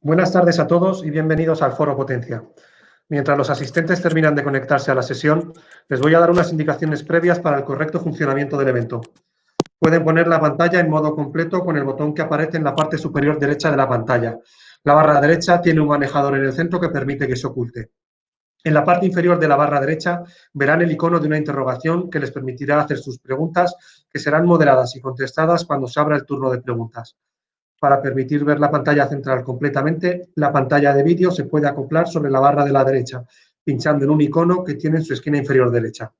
Buenas tardes a todos y bienvenidos al Foro Potencia. Mientras los asistentes terminan de conectarse a la sesión, les voy a dar unas indicaciones previas para el correcto funcionamiento del evento. Pueden poner la pantalla en modo completo con el botón que aparece en la parte superior derecha de la pantalla. La barra derecha tiene un manejador en el centro que permite que se oculte. En la parte inferior de la barra derecha verán el icono de una interrogación que les permitirá hacer sus preguntas, que serán moderadas y contestadas cuando se abra el turno de preguntas. Para permitir ver la pantalla central completamente, la pantalla de vídeo se puede acoplar sobre la barra de la derecha, pinchando en un icono que tiene en su esquina inferior derecha.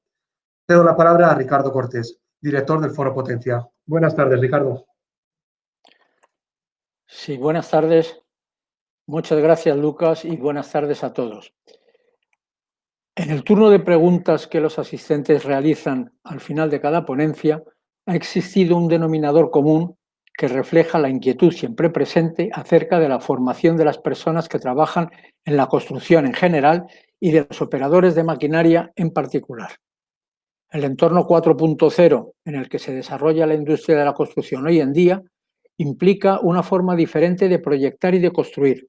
Cedo la palabra a Ricardo Cortés, director del Foro Potencia. Buenas tardes, Ricardo. Sí, buenas tardes. Muchas gracias, Lucas, y buenas tardes a todos. En el turno de preguntas que los asistentes realizan al final de cada ponencia, ha existido un denominador común que refleja la inquietud siempre presente acerca de la formación de las personas que trabajan en la construcción en general y de los operadores de maquinaria en particular. El entorno 4.0 en el que se desarrolla la industria de la construcción hoy en día implica una forma diferente de proyectar y de construir.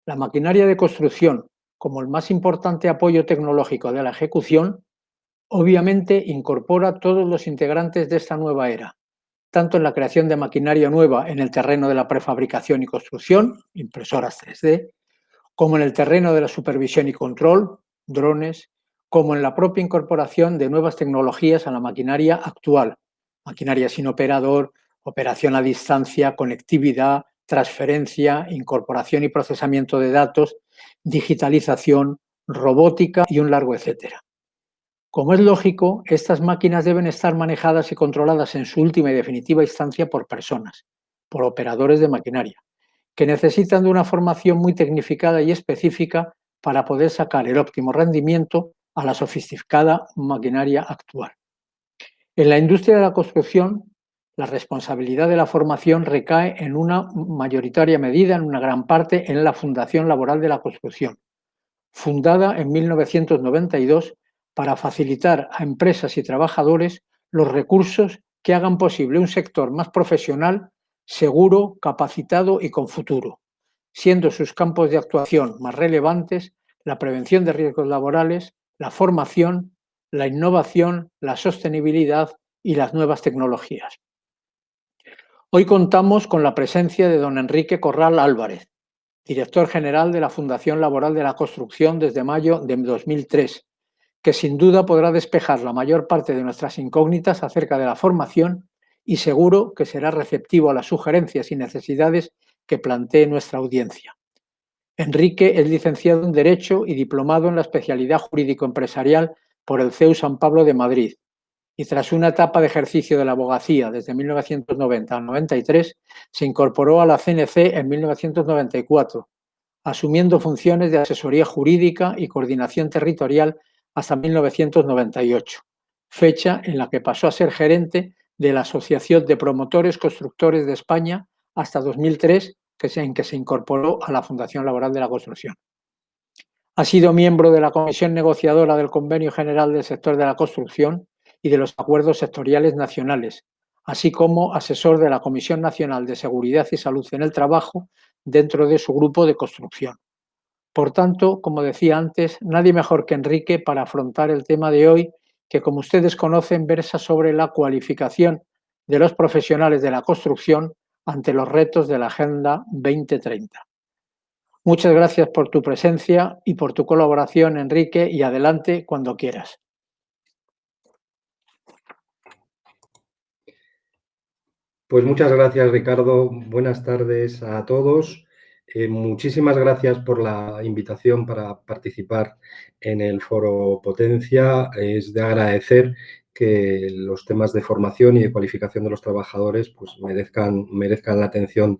La maquinaria de construcción, como el más importante apoyo tecnológico de la ejecución, obviamente incorpora todos los integrantes de esta nueva era, tanto en la creación de maquinaria nueva en el terreno de la prefabricación y construcción, impresoras 3D, como en el terreno de la supervisión y control, drones, como en la propia incorporación de nuevas tecnologías a la maquinaria actual, maquinaria sin operador, operación a distancia, conectividad, transferencia, incorporación y procesamiento de datos, digitalización, robótica y un largo etcétera. Como es lógico, estas máquinas deben estar manejadas y controladas en su última y definitiva instancia por personas, por operadores de maquinaria, que necesitan de una formación muy tecnificada y específica para poder sacar el óptimo rendimiento a la sofisticada maquinaria actual. En la industria de la construcción, la responsabilidad de la formación recae en una mayoritaria medida, en una gran parte, en la Fundación Laboral de la Construcción, fundada en 1992 para facilitar a empresas y trabajadores los recursos que hagan posible un sector más profesional, seguro, capacitado y con futuro, siendo sus campos de actuación más relevantes la prevención de riesgos laborales, la formación, la innovación, la sostenibilidad y las nuevas tecnologías. Hoy contamos con la presencia de don Enrique Corral Álvarez, director general de la Fundación Laboral de la Construcción desde mayo de 2003, que sin duda podrá despejar la mayor parte de nuestras incógnitas acerca de la formación y seguro que será receptivo a las sugerencias y necesidades que plantee nuestra audiencia. Enrique es licenciado en Derecho y diplomado en la especialidad jurídico-empresarial por el CEU San Pablo de Madrid, y tras una etapa de ejercicio de la abogacía desde 1990 al 93, se incorporó a la CNC en 1994, asumiendo funciones de asesoría jurídica y coordinación territorial hasta 1998, fecha en la que pasó a ser gerente de la Asociación de Promotores Constructores de España hasta 2003, en que se incorporó a la Fundación Laboral de la Construcción. Ha sido miembro de la Comisión Negociadora del Convenio General del Sector de la Construcción y de los acuerdos sectoriales nacionales, así como asesor de la Comisión Nacional de Seguridad y Salud en el Trabajo dentro de su grupo de construcción. Por tanto, como decía antes, nadie mejor que Enrique para afrontar el tema de hoy, que como ustedes conocen versa sobre la cualificación de los profesionales de la construcción ante los retos de la Agenda 2030. Muchas gracias por tu presencia y por tu colaboración, Enrique, y adelante cuando quieras. Pues muchas gracias, Ricardo. Buenas tardes a todos. Muchísimas gracias por la invitación para participar en el Foro Potencia. Es de agradecer que los temas de formación y de cualificación de los trabajadores pues, merezcan la atención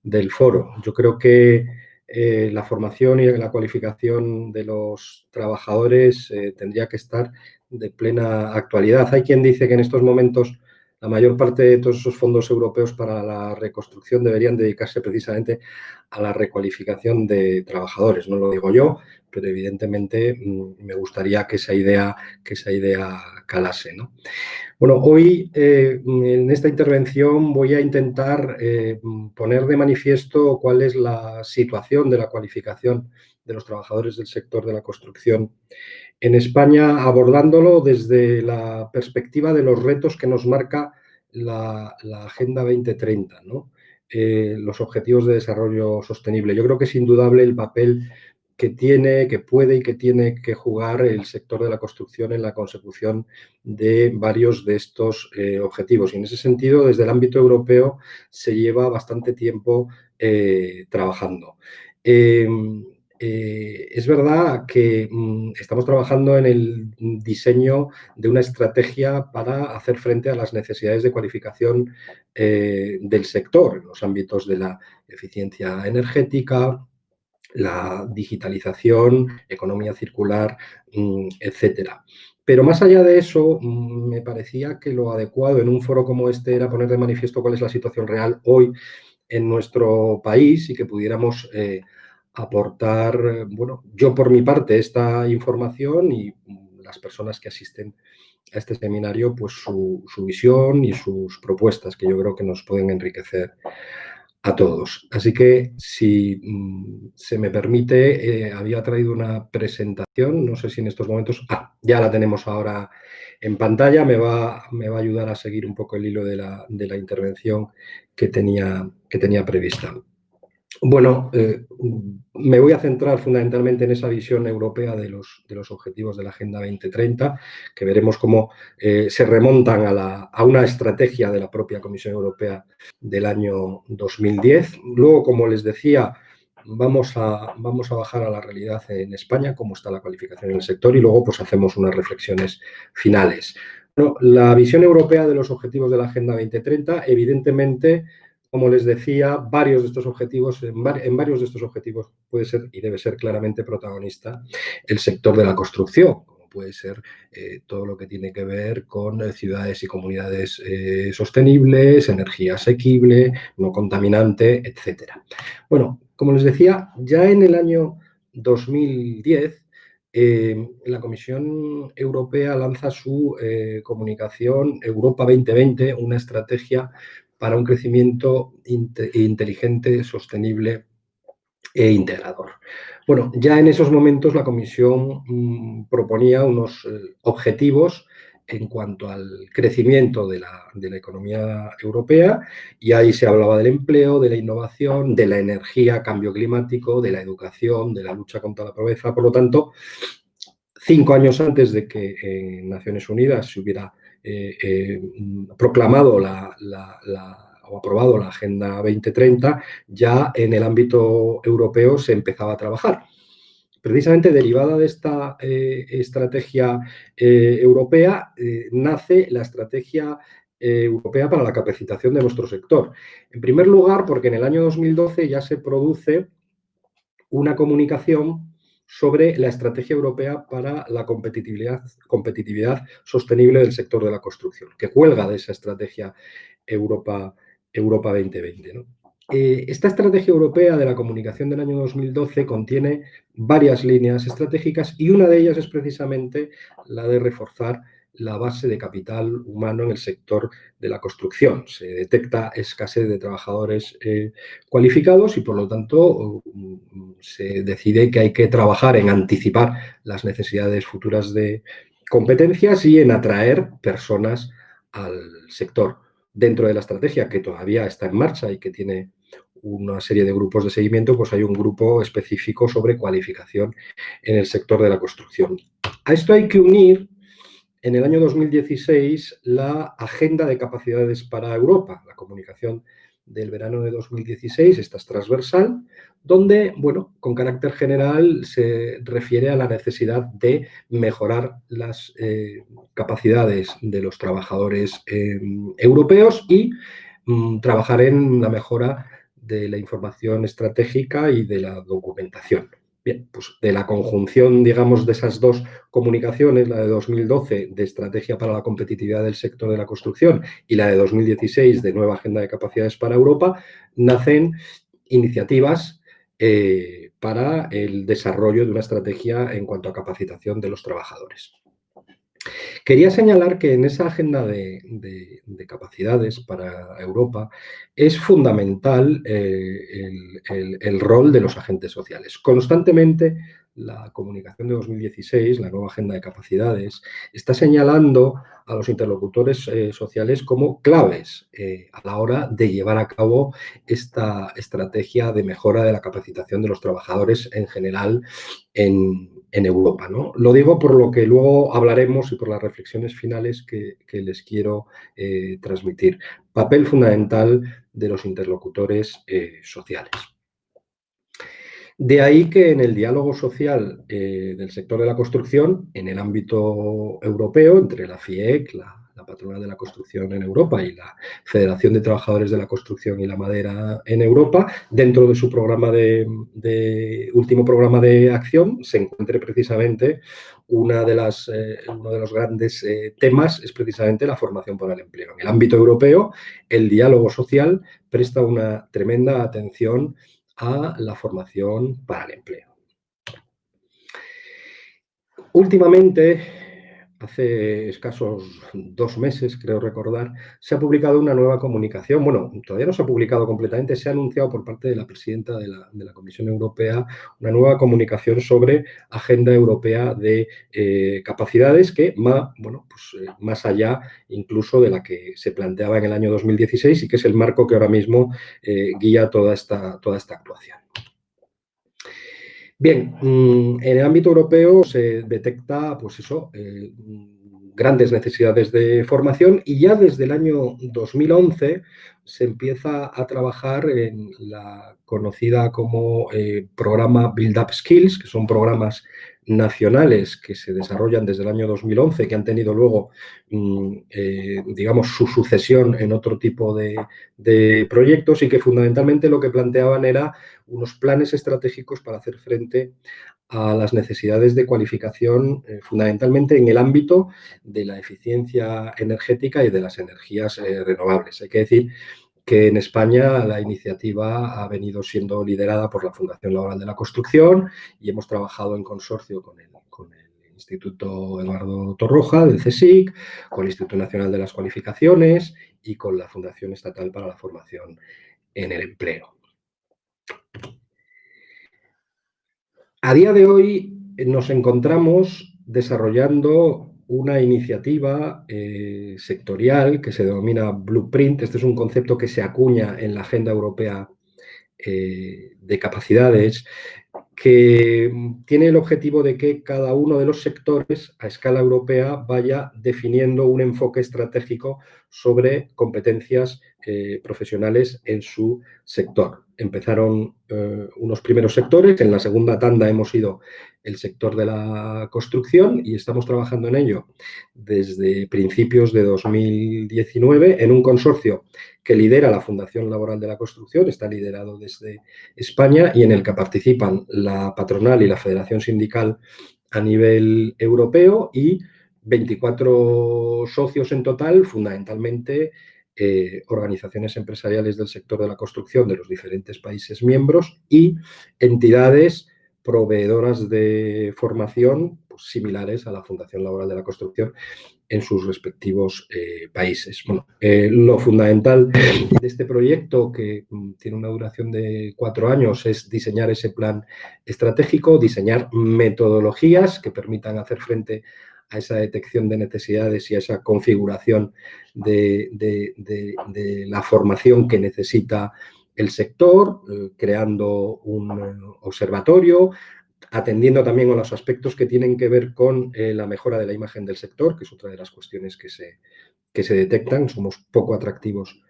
del foro. Yo creo que la formación y la cualificación de los trabajadores tendría que estar de plena actualidad. Hay quien dice que en estos momentos la mayor parte de todos esos fondos europeos para la reconstrucción deberían dedicarse precisamente a la recualificación de trabajadores. No lo digo yo, pero evidentemente me gustaría que esa idea calase, ¿no? Bueno, hoy en esta intervención voy a intentar poner de manifiesto cuál es la situación de la cualificación de los trabajadores del sector de la construcción en España, abordándolo desde la perspectiva de los retos que nos marca la Agenda 2030, ¿no? Los Objetivos de Desarrollo Sostenible. Yo creo que es indudable el papel que puede y que tiene que jugar el sector de la construcción en la consecución de varios de estos objetivos. Y en ese sentido, desde el ámbito europeo se lleva bastante tiempo trabajando. Es verdad que estamos trabajando en el diseño de una estrategia para hacer frente a las necesidades de cualificación del sector en los ámbitos de la eficiencia energética, la digitalización, economía circular, etcétera. Pero más allá de eso, me parecía que lo adecuado en un foro como este era poner de manifiesto cuál es la situación real hoy en nuestro país y que pudiéramos aportar, bueno, yo por mi parte esta información y las personas que asisten a este seminario, pues su visión y sus propuestas, que yo creo que nos pueden enriquecer a todos. Así que, si se me permite, había traído una presentación, no sé si en estos momentos... ya la tenemos ahora en pantalla, me va a ayudar a seguir un poco el hilo de la intervención que tenía prevista. Bueno, me voy a centrar fundamentalmente en esa visión europea de los objetivos de la Agenda 2030, que veremos cómo se remontan a una estrategia de la propia Comisión Europea del año 2010. Luego, como les decía, vamos a bajar a la realidad en España, cómo está la cualificación en el sector, y luego pues hacemos unas reflexiones finales. Bueno, la visión europea de los objetivos de la Agenda 2030, evidentemente, como les decía, en varios de estos objetivos puede ser y debe ser claramente protagonista el sector de la construcción, como puede ser todo lo que tiene que ver con ciudades y comunidades sostenibles, energía asequible, no contaminante, etcétera. Bueno, como les decía, ya en el año 2010 la Comisión Europea lanza su comunicación Europa 2020, una estrategia para un crecimiento inteligente, sostenible e integrador. Bueno, ya en esos momentos la Comisión proponía unos objetivos en cuanto al crecimiento de la economía europea, y ahí se hablaba del empleo, de la innovación, de la energía, cambio climático, de la educación, de la lucha contra la pobreza. Por lo tanto, 5 años antes de que en Naciones Unidas se hubiera proclamado o aprobado la Agenda 2030, ya en el ámbito europeo se empezaba a trabajar. Precisamente derivada de esta estrategia europea, nace la Estrategia Europea para la Capacitación de nuestro sector. En primer lugar, porque en el año 2012 ya se produce una comunicación sobre la Estrategia Europea para la competitividad sostenible del sector de la construcción, que cuelga de esa Estrategia Europa 2020, ¿no? Esta Estrategia Europea de la Comunicación del año 2012 contiene varias líneas estratégicas, y una de ellas es precisamente la de reforzar la base de capital humano en el sector de la construcción. Se detecta escasez de trabajadores cualificados y, por lo tanto, se decide que hay que trabajar en anticipar las necesidades futuras de competencias y en atraer personas al sector. Dentro de la estrategia, que todavía está en marcha y que tiene una serie de grupos de seguimiento, pues hay un grupo específico sobre cualificación en el sector de la construcción. A esto hay que unir, en el año 2016, la Agenda de Capacidades para Europa, la comunicación del verano de 2016, esta es transversal, donde, bueno, con carácter general se refiere a la necesidad de mejorar las capacidades de los trabajadores europeos y trabajar en la mejora de la información estratégica y de la documentación. Bien, pues de la conjunción, digamos, de esas dos comunicaciones, la de 2012 de Estrategia para la Competitividad del Sector de la Construcción y la de 2016 de Nueva Agenda de Capacidades para Europa, nacen iniciativas para el desarrollo de una estrategia en cuanto a capacitación de los trabajadores. Quería señalar que en esa agenda de capacidades para Europa es fundamental el rol de los agentes sociales. Constantemente la comunicación de 2016, la nueva agenda de capacidades, está señalando a los interlocutores sociales como claves a la hora de llevar a cabo esta estrategia de mejora de la capacitación de los trabajadores en general en Europa, ¿no? Lo digo por lo que luego hablaremos y por las reflexiones finales que les quiero transmitir. Papel fundamental de los interlocutores sociales. De ahí que en el diálogo social del sector de la construcción, en el ámbito europeo, entre la FIEC, la patronal de la construcción en Europa y la Federación de Trabajadores de la Construcción y la Madera en Europa, dentro de su programa último programa de acción, se encuentre precisamente uno de los grandes temas es precisamente la formación para el empleo. En el ámbito europeo, el diálogo social presta una tremenda atención a la formación para el empleo. Últimamente, hace escasos 2 meses, creo recordar, se ha publicado una nueva comunicación. Bueno, todavía no se ha publicado completamente, se ha anunciado por parte de la presidenta de la Comisión Europea una nueva comunicación sobre Agenda Europea de Capacidades que va, bueno, pues, más allá incluso de la que se planteaba en el año 2016 y que es el marco que ahora mismo guía toda esta actuación. Bien, en el ámbito europeo se detecta, pues eso, grandes necesidades de formación y ya desde el año 2011 se empieza a trabajar en la conocida como programa Build Up Skills, que son programas nacionales que se desarrollan desde el año 2011, que han tenido luego, digamos, su sucesión en otro tipo de proyectos y que fundamentalmente lo que planteaban era unos planes estratégicos para hacer frente a las necesidades de cualificación, fundamentalmente en el ámbito de la eficiencia energética y de las energías renovables. Hay que decir que en España la iniciativa ha venido siendo liderada por la Fundación Laboral de la Construcción y hemos trabajado en consorcio con el Instituto Eduardo Torroja del CSIC, con el Instituto Nacional de las Cualificaciones y con la Fundación Estatal para la Formación en el Empleo. A día de hoy nos encontramos desarrollando una iniciativa sectorial que se denomina Blueprint. Este es un concepto que se acuña en la Agenda Europea de Capacidades, que tiene el objetivo de que cada uno de los sectores a escala europea vaya definiendo un enfoque estratégico sobre competencias profesionales en su sector. Empezaron unos primeros sectores, en la segunda tanda hemos ido el sector de la construcción y estamos trabajando en ello desde principios de 2019 en un consorcio que lidera la Fundación Laboral de la Construcción, está liderado desde España y en el que participan la patronal y la Federación Sindical a nivel europeo y 24 socios en total, fundamentalmente organizaciones empresariales del sector de la construcción de los diferentes países miembros y entidades proveedoras de formación pues, similares a la Fundación Laboral de la Construcción en sus respectivos países. Bueno, lo fundamental de este proyecto, que tiene una duración de 4 años, es diseñar ese plan estratégico, diseñar metodologías que permitan hacer frente a esa detección de necesidades y a esa configuración de la formación que necesita el sector, creando un observatorio, atendiendo también a los aspectos que tienen que ver con la mejora de la imagen del sector, que es otra de las cuestiones que se detectan. Somos poco atractivos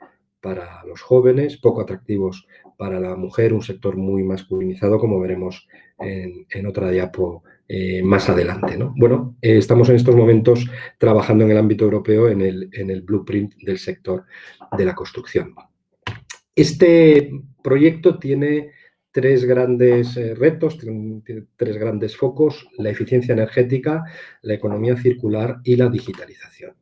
para los jóvenes, poco atractivos para la mujer, un sector muy masculinizado, como veremos en otra diapo más adelante, ¿no? Bueno, estamos en estos momentos trabajando en el ámbito europeo en el blueprint del sector de la construcción. Este proyecto tiene tres grandes retos, tres grandes focos: la eficiencia energética, la economía circular y la digitalización.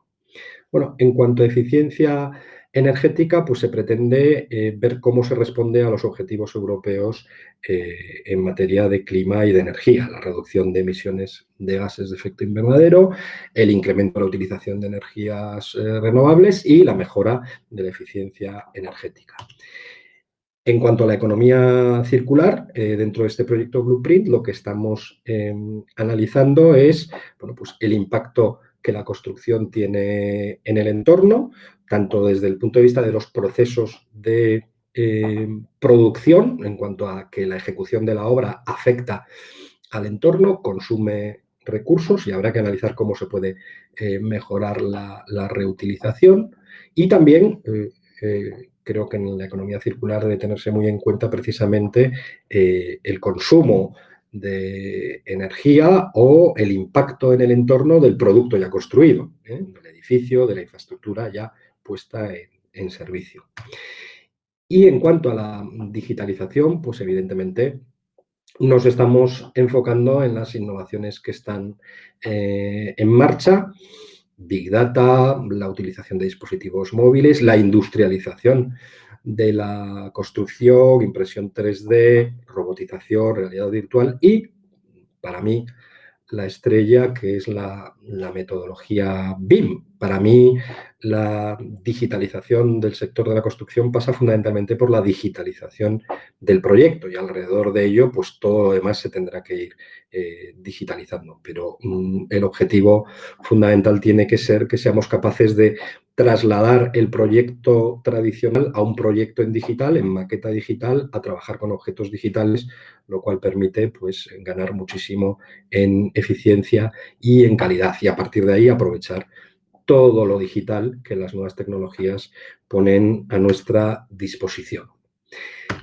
Bueno, en cuanto a eficiencia energética, pues se pretende ver cómo se responde a los objetivos europeos en materia de clima y de energía, la reducción de emisiones de gases de efecto invernadero, el incremento de la utilización de energías renovables y la mejora de la eficiencia energética. En cuanto a la economía circular, dentro de este proyecto Blueprint, lo que estamos analizando es, bueno, pues el impacto que la construcción tiene en el entorno, tanto desde el punto de vista de los procesos de producción, en cuanto a que la ejecución de la obra afecta al entorno, consume recursos y habrá que analizar cómo se puede mejorar la reutilización, y también creo que en la economía circular debe tenerse muy en cuenta precisamente el consumo de energía o el impacto en el entorno del producto ya construido, del edificio, de la infraestructura ya puesta en servicio. Y en cuanto a la digitalización, pues evidentemente nos estamos enfocando en las innovaciones que están en marcha: Big Data, la utilización de dispositivos móviles, la industrialización de la construcción, impresión 3D, robotización, realidad virtual y, para mí, la estrella, que es la metodología BIM. Para mí, la digitalización del sector de la construcción pasa fundamentalmente por la digitalización del proyecto, y alrededor de ello, pues todo lo demás se tendrá que ir digitalizando. Pero el objetivo fundamental tiene que ser que seamos capaces de trasladar el proyecto tradicional a un proyecto en digital, en maqueta digital, a trabajar con objetos digitales, lo cual permite, pues, ganar muchísimo en eficiencia y en calidad, y a partir de ahí aprovechar todo lo digital que las nuevas tecnologías ponen a nuestra disposición.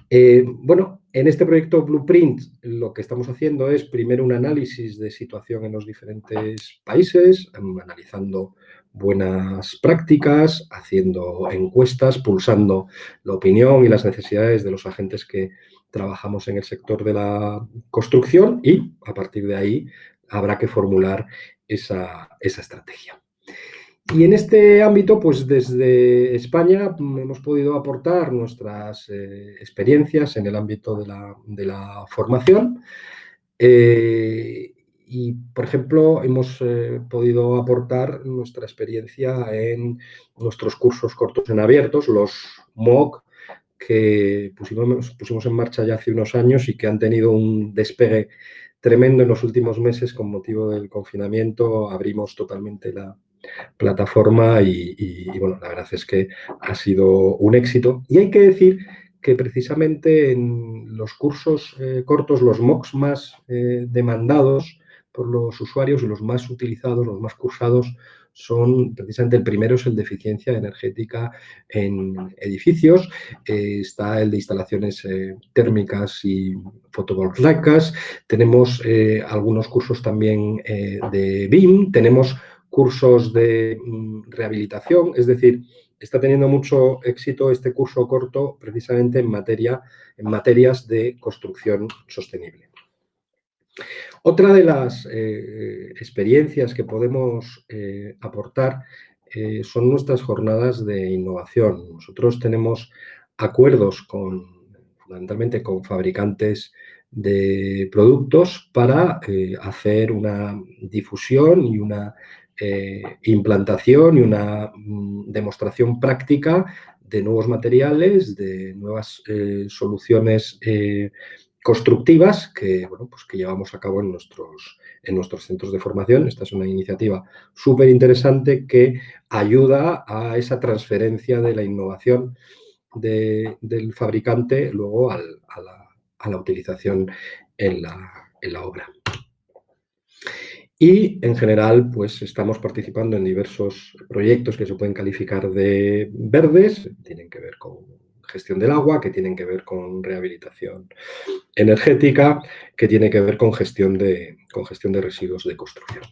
Bueno, en este proyecto Blueprint lo que estamos haciendo es primero un análisis de situación en los diferentes países, analizando buenas prácticas, haciendo encuestas, pulsando la opinión y las necesidades de los agentes que trabajamos en el sector de la construcción, y a partir de ahí habrá que formular esa estrategia. Y en este ámbito, pues desde España hemos podido aportar nuestras experiencias en el ámbito de la formación. Y, por ejemplo, hemos podido aportar nuestra experiencia en nuestros cursos cortos en abiertos, los MOOC, que pusimos en marcha ya hace unos años y que han tenido un despegue tremendo en los últimos meses con motivo del confinamiento. Abrimos totalmente la plataforma y bueno, la verdad es que ha sido un éxito. Y hay que decir que precisamente en los cursos cortos, los MOOCs más demandados por los usuarios y los más utilizados, los más cursados, son precisamente: el primero es el de eficiencia energética en edificios, está el de instalaciones térmicas y fotovoltaicas, tenemos algunos cursos también de BIM, tenemos cursos de rehabilitación, es decir, está teniendo mucho éxito este curso corto precisamente en materias de construcción sostenible. Otra de las experiencias que podemos aportar son nuestras jornadas de innovación. Nosotros tenemos acuerdos fundamentalmente con fabricantes de productos para hacer una difusión y una implantación y una demostración práctica de nuevos materiales, de nuevas soluciones constructivas que, bueno, pues que llevamos a cabo en nuestros centros de formación. Esta es una iniciativa súper interesante que ayuda a esa transferencia de la innovación del fabricante luego a la utilización en la obra. Y, en general, pues estamos participando en diversos proyectos que se pueden calificar de verdes, tienen que ver con gestión del agua, que tienen que ver con rehabilitación energética, que tiene que ver con gestión de residuos de construcción.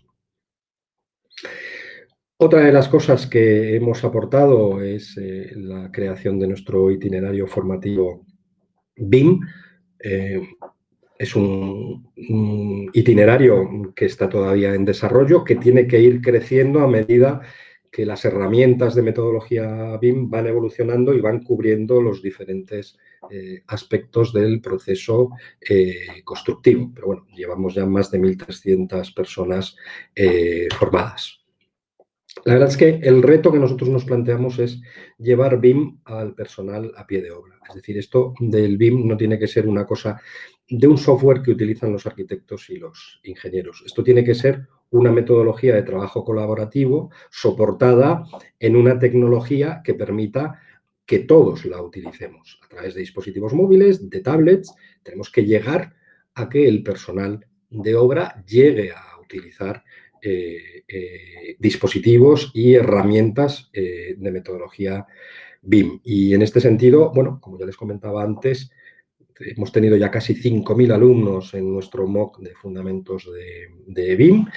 Otra de las cosas que hemos aportado es la creación de nuestro itinerario formativo BIM, es un itinerario que está todavía en desarrollo, que tiene que ir creciendo a medida que las herramientas de metodología BIM van evolucionando y van cubriendo los diferentes aspectos del proceso constructivo. Pero bueno, llevamos ya más de 1.300 personas formadas. La verdad es que el reto que nosotros nos planteamos es llevar BIM al personal a pie de obra. Es decir, esto del BIM no tiene que ser una cosa de un software que utilizan los arquitectos y los ingenieros. Esto tiene que ser una metodología de trabajo colaborativo soportada en una tecnología que permita que todos la utilicemos. A través de dispositivos móviles, de tablets, tenemos que llegar a que el personal de obra llegue a utilizar dispositivos y herramientas de metodología BIM. Y en este sentido, bueno, como ya les comentaba antes, hemos tenido ya casi 5.000 alumnos en nuestro MOOC de fundamentos de BIM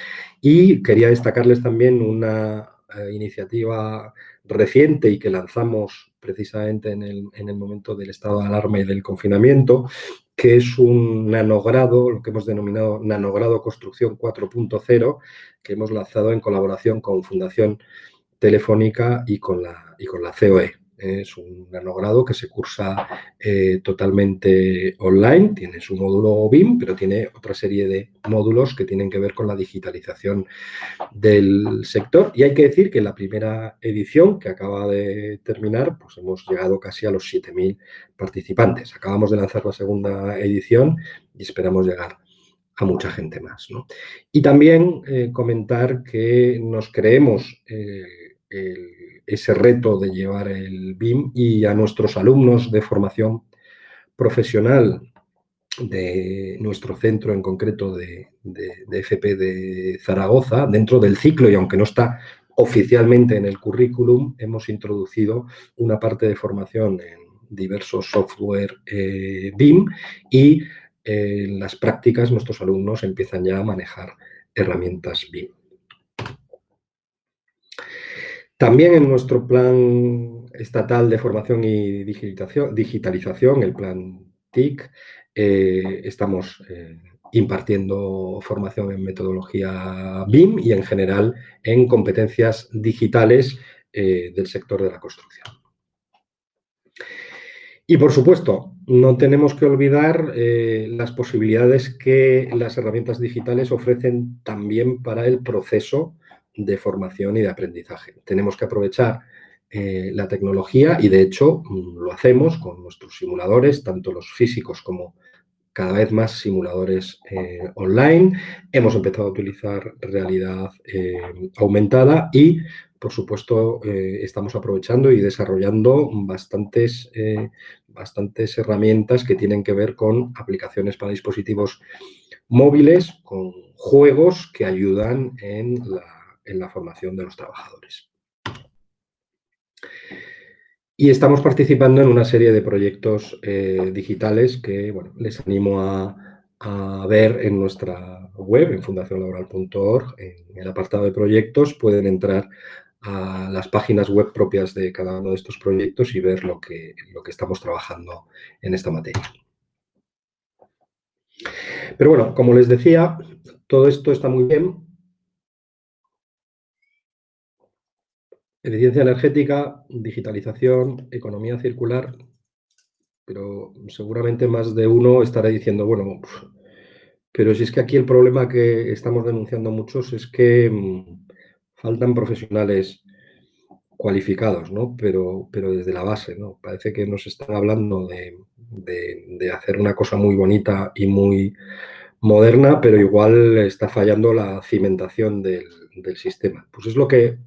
y quería destacarles también una iniciativa reciente y que lanzamos precisamente en el momento del estado de alarma y del confinamiento, que es un nanogrado, lo que hemos denominado nanogrado construcción 4.0, que hemos lanzado en colaboración con Fundación Telefónica y con la COE. Es un nanogrado que se cursa totalmente online, tiene su módulo BIM, pero tiene otra serie de módulos que tienen que ver con la digitalización del sector. Y hay que decir que en la primera edición, que acaba de terminar, pues hemos llegado casi a los 7.000 participantes. Acabamos de lanzar la segunda edición y esperamos llegar a mucha gente más, ¿no? Y también comentar que nos creemos ese reto de llevar el BIM y a nuestros alumnos de formación profesional de nuestro centro en concreto de FP de Zaragoza, dentro del ciclo, y aunque no está oficialmente en el currículum, hemos introducido una parte de formación en diversos software BIM y en las prácticas nuestros alumnos empiezan ya a manejar herramientas BIM. También en nuestro plan estatal de formación y digitalización, el plan TIC, estamos impartiendo formación en metodología BIM y en general en competencias digitales del sector de la construcción. Y por supuesto, no tenemos que olvidar las posibilidades que las herramientas digitales ofrecen también para el proceso de formación y de aprendizaje. Tenemos que aprovechar la tecnología y, de hecho, lo hacemos con nuestros simuladores, tanto los físicos como cada vez más simuladores online. Hemos empezado a utilizar realidad aumentada y, por supuesto, estamos aprovechando y desarrollando bastantes herramientas que tienen que ver con aplicaciones para dispositivos móviles, con juegos que ayudan en la formación de los trabajadores. Y estamos participando en una serie de proyectos digitales que, bueno, les animo a ver en nuestra web, en fundacionlaboral.org, en el apartado de proyectos. Pueden entrar a las páginas web propias de cada uno de estos proyectos y ver lo que estamos trabajando en esta materia. Pero bueno, como les decía, todo esto está muy bien. Eficiencia energética, digitalización, economía circular, pero seguramente más de uno estará diciendo, bueno, pero si es que aquí el problema que estamos denunciando muchos es que faltan profesionales cualificados, ¿no? Pero desde la base, ¿no? Parece que nos están hablando de hacer una cosa muy bonita y muy moderna, pero igual está fallando la cimentación del sistema. Pues es lo que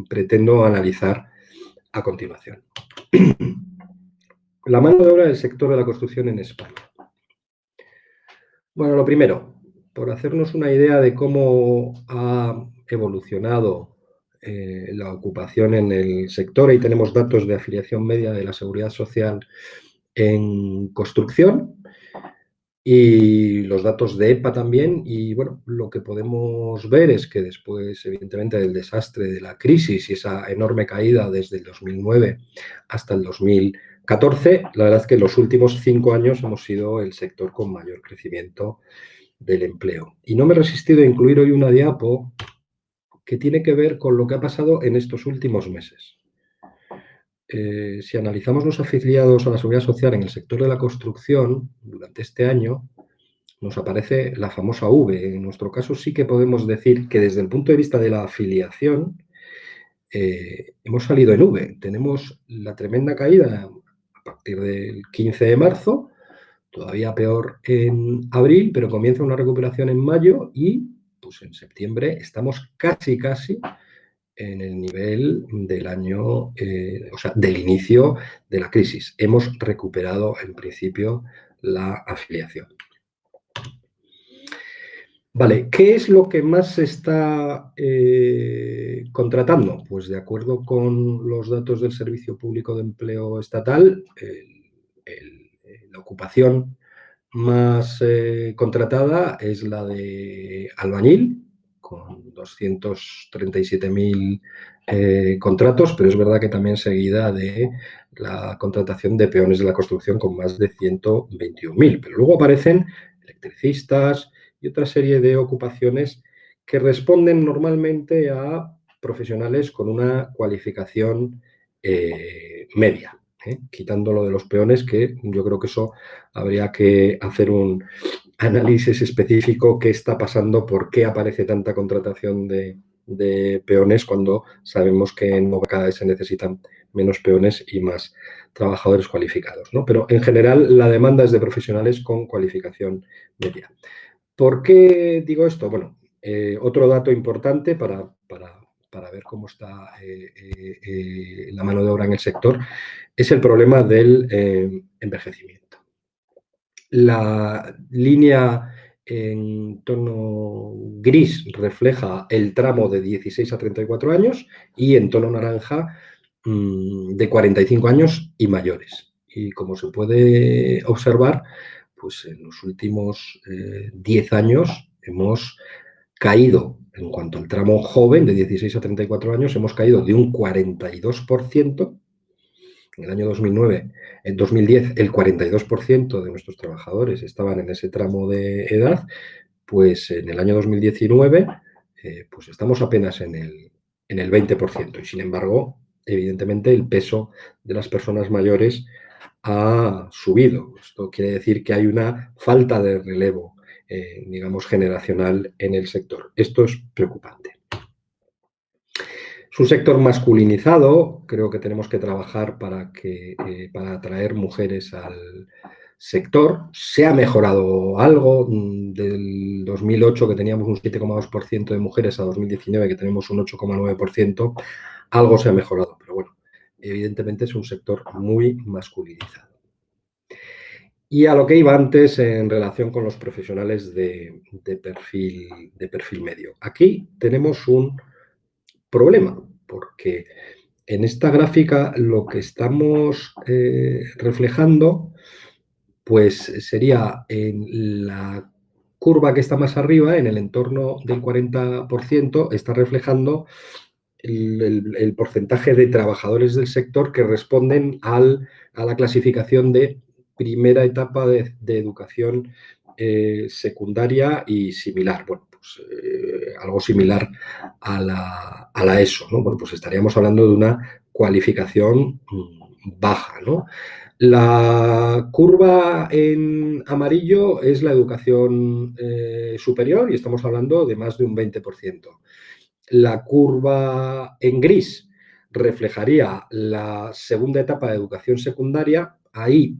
pretendo analizar a continuación. La mano de obra del sector de la construcción en España. Bueno, lo primero, por hacernos una idea de cómo ha evolucionado la ocupación en el sector, ahí tenemos datos de afiliación media de la Seguridad Social en construcción y los datos de EPA también. Y bueno, lo que podemos ver es que después, evidentemente, del desastre de la crisis y esa enorme caída desde el 2009 hasta el 2020, 14, la verdad es que en los últimos 5 años hemos sido el sector con mayor crecimiento del empleo. Y no me he resistido a incluir hoy una diapo que tiene que ver con lo que ha pasado en estos últimos meses. Si analizamos los afiliados a la Seguridad Social en el sector de la construcción durante este año, nos aparece la famosa V. En nuestro caso sí que podemos decir que desde el punto de vista de la afiliación hemos salido en V. Tenemos la tremenda caída a partir del 15 de marzo, todavía peor en abril, pero comienza una recuperación en mayo y pues en septiembre estamos casi en el nivel del año, o sea, del inicio de la crisis. Hemos recuperado en principio la afiliación. Vale, ¿qué es lo que más se está contratando? Pues de acuerdo con los datos del Servicio Público de Empleo Estatal, la ocupación más contratada es la de albañil, con 237.000 contratos, pero es verdad que también seguida de la contratación de peones de la construcción con más de 121.000. Pero luego aparecen electricistas y otra serie de ocupaciones que responden normalmente a profesionales con una cualificación media. Quitando lo de los peones, que yo creo que eso habría que hacer un análisis específico, qué está pasando, por qué aparece tanta contratación de peones cuando sabemos que cada vez se necesitan menos peones y más trabajadores cualificados, ¿no? Pero en general la demanda es de profesionales con cualificación media. ¿Por qué digo esto? Bueno, otro dato importante para ver cómo está la mano de obra en el sector es el problema del envejecimiento. La línea en tono gris refleja el tramo de 16 a 34 años y en tono naranja de 45 años y mayores. Y como se puede observar, pues en los últimos 10 años hemos caído, en cuanto al tramo joven de 16 a 34 años, hemos caído de un 42%. En el año 2009, en 2010, el 42% de nuestros trabajadores estaban en ese tramo de edad, pues en el año 2019, pues estamos apenas en el 20%. Y sin embargo, evidentemente, el peso de las personas mayores ha subido. Esto quiere decir que hay una falta de relevo, digamos, generacional en el sector. Esto es preocupante. Es un sector masculinizado, creo que tenemos que trabajar para atraer mujeres al sector. Se ha mejorado algo, del 2008 que teníamos un 7,2% de mujeres a 2019 que tenemos un 8,9%, algo se ha mejorado, pero bueno, evidentemente es un sector muy masculinizado. Y a lo que iba antes en relación con los profesionales de perfil medio. Aquí tenemos un problema, porque en esta gráfica lo que estamos reflejando pues sería en la curva que está más arriba, en el entorno del 40%, está reflejando el porcentaje de trabajadores del sector que responden a la clasificación de primera etapa de educación secundaria y similar. Bueno, pues algo similar a la ESO, ¿no? Bueno, pues estaríamos hablando de una cualificación baja, ¿no? La curva en amarillo es la educación superior y estamos hablando de más de un 20%. La curva en gris reflejaría la segunda etapa de educación secundaria. Ahí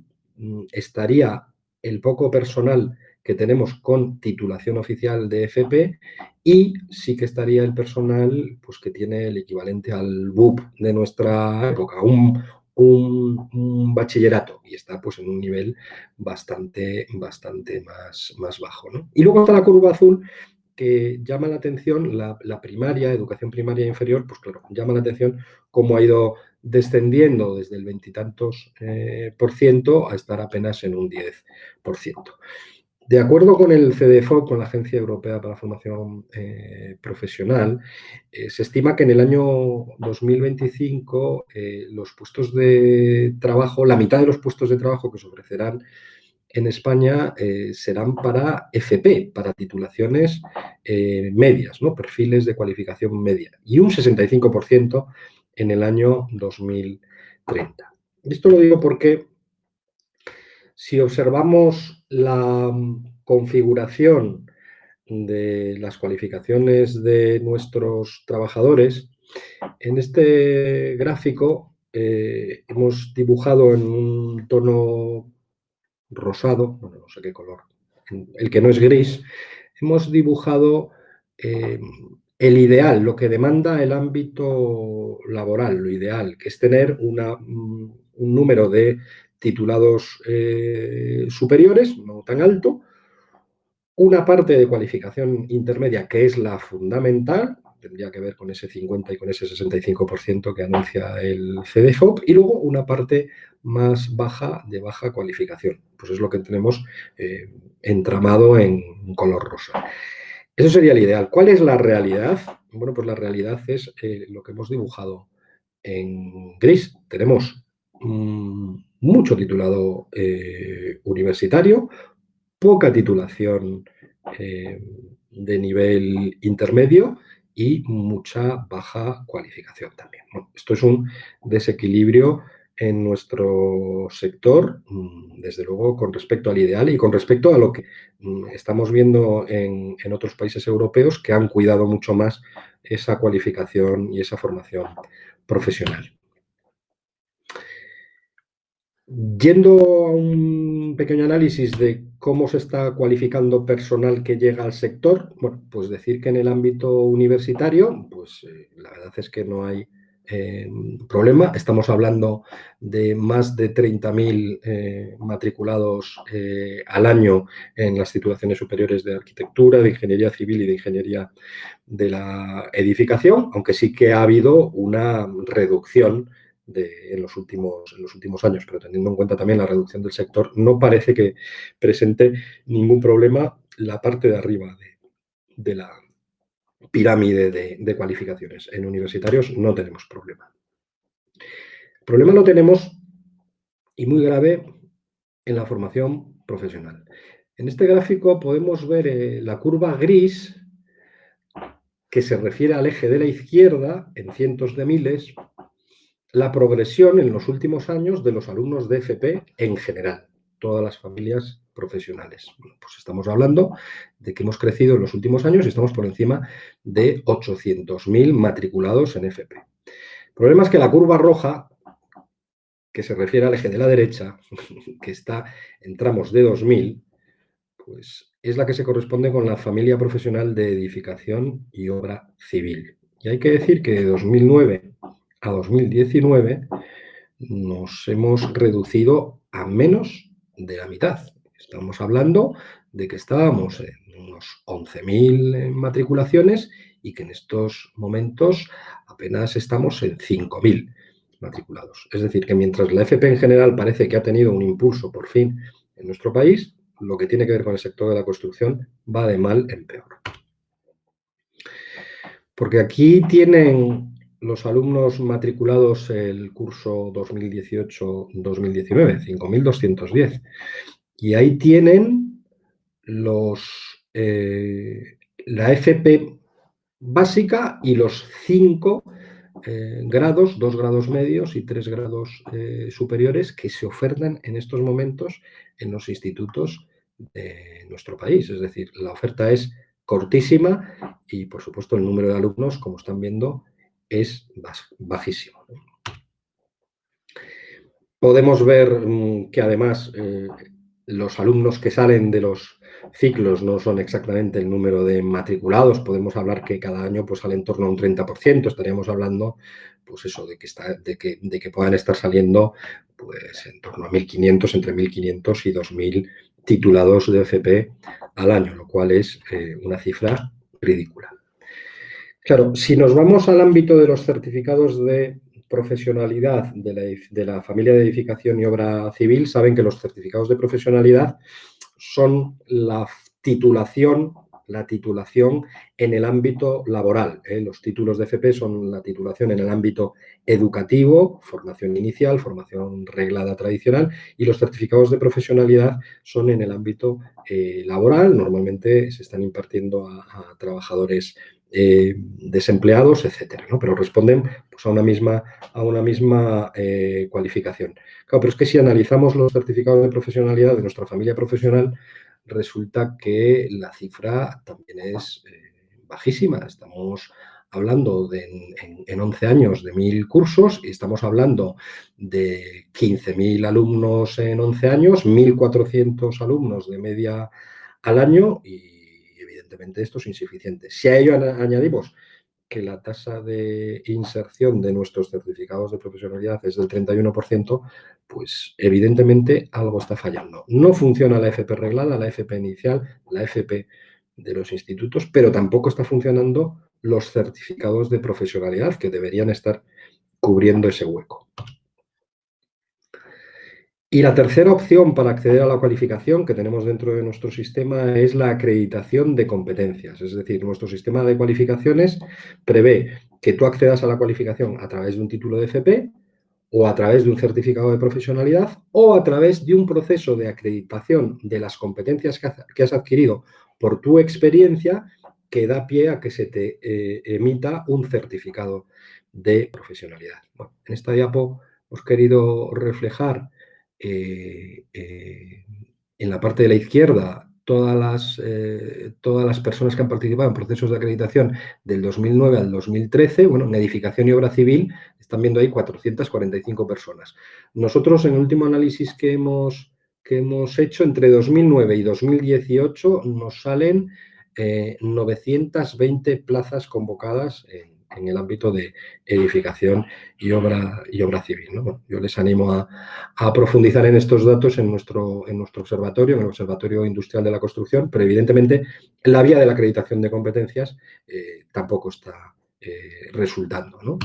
estaría el poco personal que tenemos con titulación oficial de FP y sí que estaría el personal pues, que tiene el equivalente al BUP de nuestra época, un bachillerato, y está pues, en un nivel bastante más bajo, ¿no? Y luego está la curva azul, que llama la atención, la primaria, educación primaria inferior, pues claro, llama la atención cómo ha ido descendiendo desde el 20 y tantos % a estar apenas en un 10%. De acuerdo con el CDFOP, con la Agencia Europea para la Formación Profesional, se estima que en el año 2025 los puestos de trabajo, la mitad de los puestos de trabajo que se ofrecerán en España serán para FP, para titulaciones medias, ¿no? Perfiles de cualificación media, y un 65% en el año 2030. Esto lo digo porque si observamos la configuración de las cualificaciones de nuestros trabajadores, en este gráfico hemos dibujado en un tono rosado, bueno, no sé qué color, el que no es gris, hemos dibujado el ideal, lo que demanda el ámbito laboral, lo ideal, que es tener un número de titulados superiores, no tan alto, una parte de cualificación intermedia, que es la fundamental, tendría que ver con ese 50 y con ese 65% que anuncia el CDFOP, y luego una parte más baja de baja cualificación. Pues es lo que tenemos entramado en color rosa. Eso sería el ideal. ¿Cuál es la realidad? Bueno, pues la realidad es lo que hemos dibujado en gris. Tenemos mucho titulado universitario, poca titulación de nivel intermedio y mucha baja cualificación también. Bueno, esto es un desequilibrio en nuestro sector, desde luego con respecto al ideal y con respecto a lo que estamos viendo en otros países europeos que han cuidado mucho más esa cualificación y esa formación profesional. Yendo a un pequeño análisis de cómo se está cualificando personal que llega al sector, bueno, pues decir que en el ámbito universitario, pues la verdad es que no hay problema. Estamos hablando de más de 30.000 matriculados al año en las titulaciones superiores de arquitectura, de ingeniería civil y de ingeniería de la edificación, aunque sí que ha habido una reducción en los últimos años, pero teniendo en cuenta también la reducción del sector, no parece que presente ningún problema la parte de arriba de la pirámide de cualificaciones. En universitarios no tenemos problema. El problema lo tenemos, y muy grave, en la formación profesional. En este gráfico podemos ver la curva gris, que se refiere al eje de la izquierda, en cientos de miles, la progresión en los últimos años de los alumnos de FP en general, todas las familias profesionales. Bueno, pues estamos hablando de que hemos crecido en los últimos años y estamos por encima de 800.000 matriculados en FP. El problema es que la curva roja, que se refiere al eje de la derecha, que está en tramos de 2000, pues es la que se corresponde con la familia profesional de edificación y obra civil. Y hay que decir que de 2009 a 2019 nos hemos reducido a menos de la mitad. Estamos hablando de que estábamos en unos 11.000 matriculaciones y que en estos momentos apenas estamos en 5.000 matriculados. Es decir, que mientras la FP en general parece que ha tenido un impulso por fin en nuestro país, lo que tiene que ver con el sector de la construcción va de mal en peor. Porque aquí tienen los alumnos matriculados el curso 2018-2019, 5.210. Y ahí tienen la FP básica y los 5 grados, 2 grados medios y 3 grados superiores que se ofertan en estos momentos en los institutos de nuestro país. Es decir, la oferta es cortísima y, por supuesto, el número de alumnos, como están viendo, es bajísimo. Podemos ver que además los alumnos que salen de los ciclos no son exactamente el número de matriculados. Podemos hablar que cada año pues, sale en torno a un 30%. Estaríamos hablando pues eso, de que puedan estar saliendo pues, en torno a 1.500, entre 1.500 y 2.000 titulados de FP al año, lo cual es una cifra ridícula. Claro, si nos vamos al ámbito de los certificados de profesionalidad de la familia de edificación y obra civil, saben que los certificados de profesionalidad son la titulación en el ámbito laboral. Los títulos de FP son la titulación en el ámbito educativo, formación inicial, formación reglada tradicional, y los certificados de profesionalidad son en el ámbito laboral. Normalmente se están impartiendo a trabajadores desempleados, etcétera, ¿no? Pero responden pues, a una misma cualificación. Claro, pero es que si analizamos los certificados de profesionalidad de nuestra familia profesional, resulta que la cifra también es bajísima. Estamos hablando en 11 años de 1.000 cursos y estamos hablando de 15.000 alumnos en 11 años, 1.400 alumnos de media al año y evidentemente esto es insuficiente. Si a ello añadimos que la tasa de inserción de nuestros certificados de profesionalidad es del 31%, pues evidentemente algo está fallando. No funciona la FP reglada, la FP inicial, la FP de los institutos, pero tampoco está funcionando los certificados de profesionalidad que deberían estar cubriendo ese hueco. Y la tercera opción para acceder a la cualificación que tenemos dentro de nuestro sistema es la acreditación de competencias. Es decir, nuestro sistema de cualificaciones prevé que tú accedas a la cualificación a través de un título de FP o a través de un certificado de profesionalidad o a través de un proceso de acreditación de las competencias que has adquirido por tu experiencia que da pie a que se te emita un certificado de profesionalidad. Bueno, en esta diapo hemos querido reflejar en la parte de la izquierda todas las personas que han participado en procesos de acreditación del 2009 al 2013. Bueno, en edificación y obra civil están viendo ahí 445 personas. Nosotros en el último análisis que hemos hecho entre 2009 y 2018 nos salen 920 plazas convocadas en el ámbito de edificación y obra civil, ¿no? Bueno, yo les animo a profundizar en estos datos en nuestro observatorio, en el Observatorio Industrial de la Construcción, pero evidentemente la vía de la acreditación de competencias tampoco está resultando, ¿no?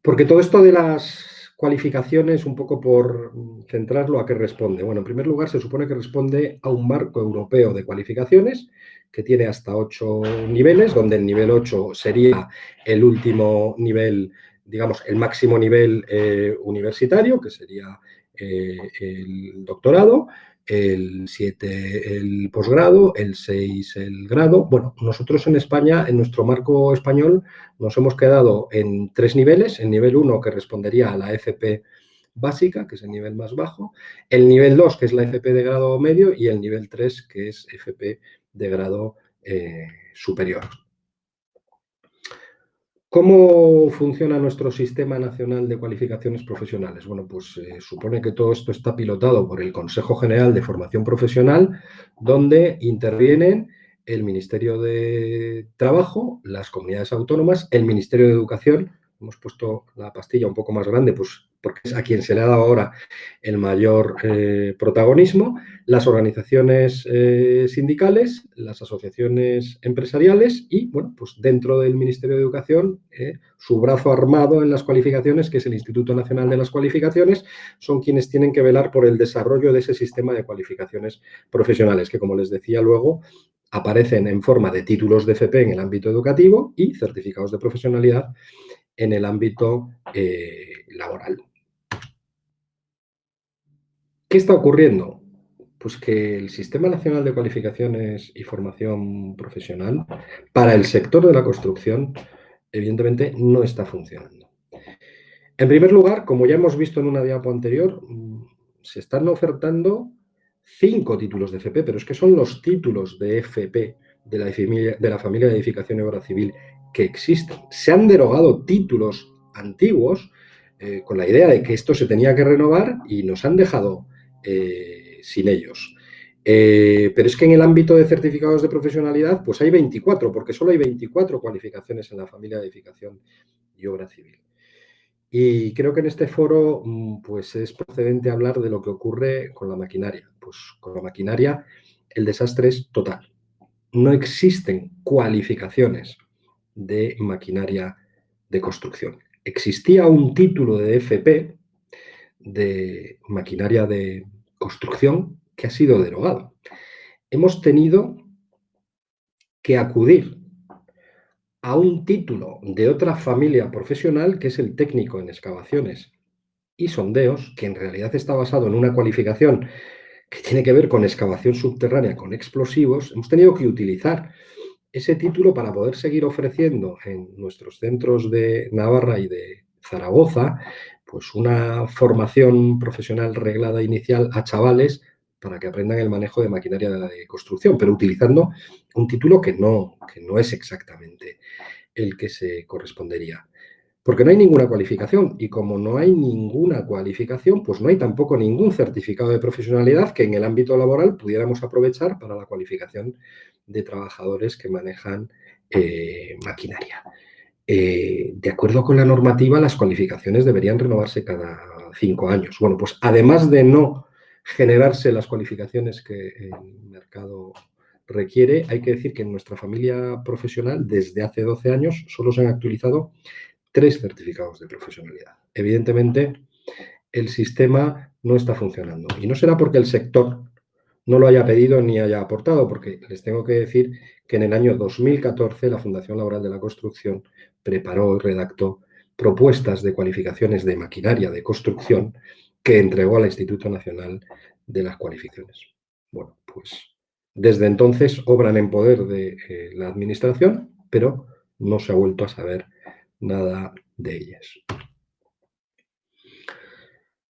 Porque todo esto de las cualificaciones, un poco por centrarlo, ¿a qué responde? Bueno, en primer lugar, se supone que responde a un marco europeo de cualificaciones que tiene hasta 8 niveles, donde el nivel 8 sería el último nivel, digamos, el máximo nivel universitario, que sería el doctorado, el 7 el posgrado, el 6 el grado. Bueno, nosotros en España, en nuestro marco español, nos hemos quedado en 3 niveles. El nivel 1, que respondería a la FP básica, que es el nivel más bajo, el nivel 2, que es la FP de grado medio, y el nivel 3, que es FP de grado superior. ¿Cómo funciona nuestro Sistema Nacional de Cualificaciones Profesionales? Bueno, pues supone que todo esto está pilotado por el Consejo General de Formación Profesional, donde intervienen el Ministerio de Trabajo, las comunidades autónomas, el Ministerio de Educación. Hemos puesto la pastilla un poco más grande, pues porque es a quien se le ha dado ahora el mayor protagonismo, las organizaciones sindicales, las asociaciones empresariales y, bueno, pues dentro del Ministerio de Educación, su brazo armado en las cualificaciones, que es el Instituto Nacional de las Cualificaciones, son quienes tienen que velar por el desarrollo de ese sistema de cualificaciones profesionales, que, como les decía luego, aparecen en forma de títulos de FP en el ámbito educativo y certificados de profesionalidad en el ámbito laboral. ¿Qué está ocurriendo? Pues que el Sistema Nacional de Cualificaciones y Formación Profesional para el sector de la construcción, evidentemente, no está funcionando. En primer lugar, como ya hemos visto en una diapo anterior, se están ofertando 5 títulos de FP, pero es que son los títulos de FP de la familia de edificación y obra civil que existen. Se han derogado títulos antiguos con la idea de que esto se tenía que renovar y nos han dejado sin ellos. Pero es que en el ámbito de certificados de profesionalidad, pues hay 24, porque solo hay 24 cualificaciones en la familia de edificación y obra civil. Y creo que en este foro pues es procedente hablar de lo que ocurre con la maquinaria. Pues con la maquinaria el desastre es total. No existen cualificaciones de maquinaria de construcción. Existía un título de FP de maquinaria de construcción, que ha sido derogado. Hemos tenido que acudir a un título de otra familia profesional, que es el técnico en excavaciones y sondeos, que en realidad está basado en una cualificación que tiene que ver con excavación subterránea con explosivos. Hemos tenido que utilizar ese título para poder seguir ofreciendo en nuestros centros de Navarra y de Zaragoza, pues una formación profesional reglada inicial a chavales para que aprendan el manejo de maquinaria de construcción, pero utilizando un título que no es exactamente el que se correspondería. Porque no hay ninguna cualificación, y como no hay ninguna cualificación, pues no hay tampoco ningún certificado de profesionalidad que en el ámbito laboral pudiéramos aprovechar para la cualificación de trabajadores que manejan maquinaria. De acuerdo con la normativa, las cualificaciones deberían renovarse cada 5 años. Bueno, pues además de no generarse las cualificaciones que el mercado requiere, hay que decir que en nuestra familia profesional, desde hace 12 años, solo se han actualizado 3 certificados de profesionalidad. Evidentemente, el sistema no está funcionando. Y no será porque el sector no lo haya pedido ni haya aportado, porque les tengo que decir que en el año 2014 la Fundación Laboral de la Construcción preparó y redactó propuestas de cualificaciones de maquinaria de construcción que entregó al Instituto Nacional de las Cualificaciones. Bueno, pues desde entonces obran en poder de la Administración, pero no se ha vuelto a saber nada de ellas.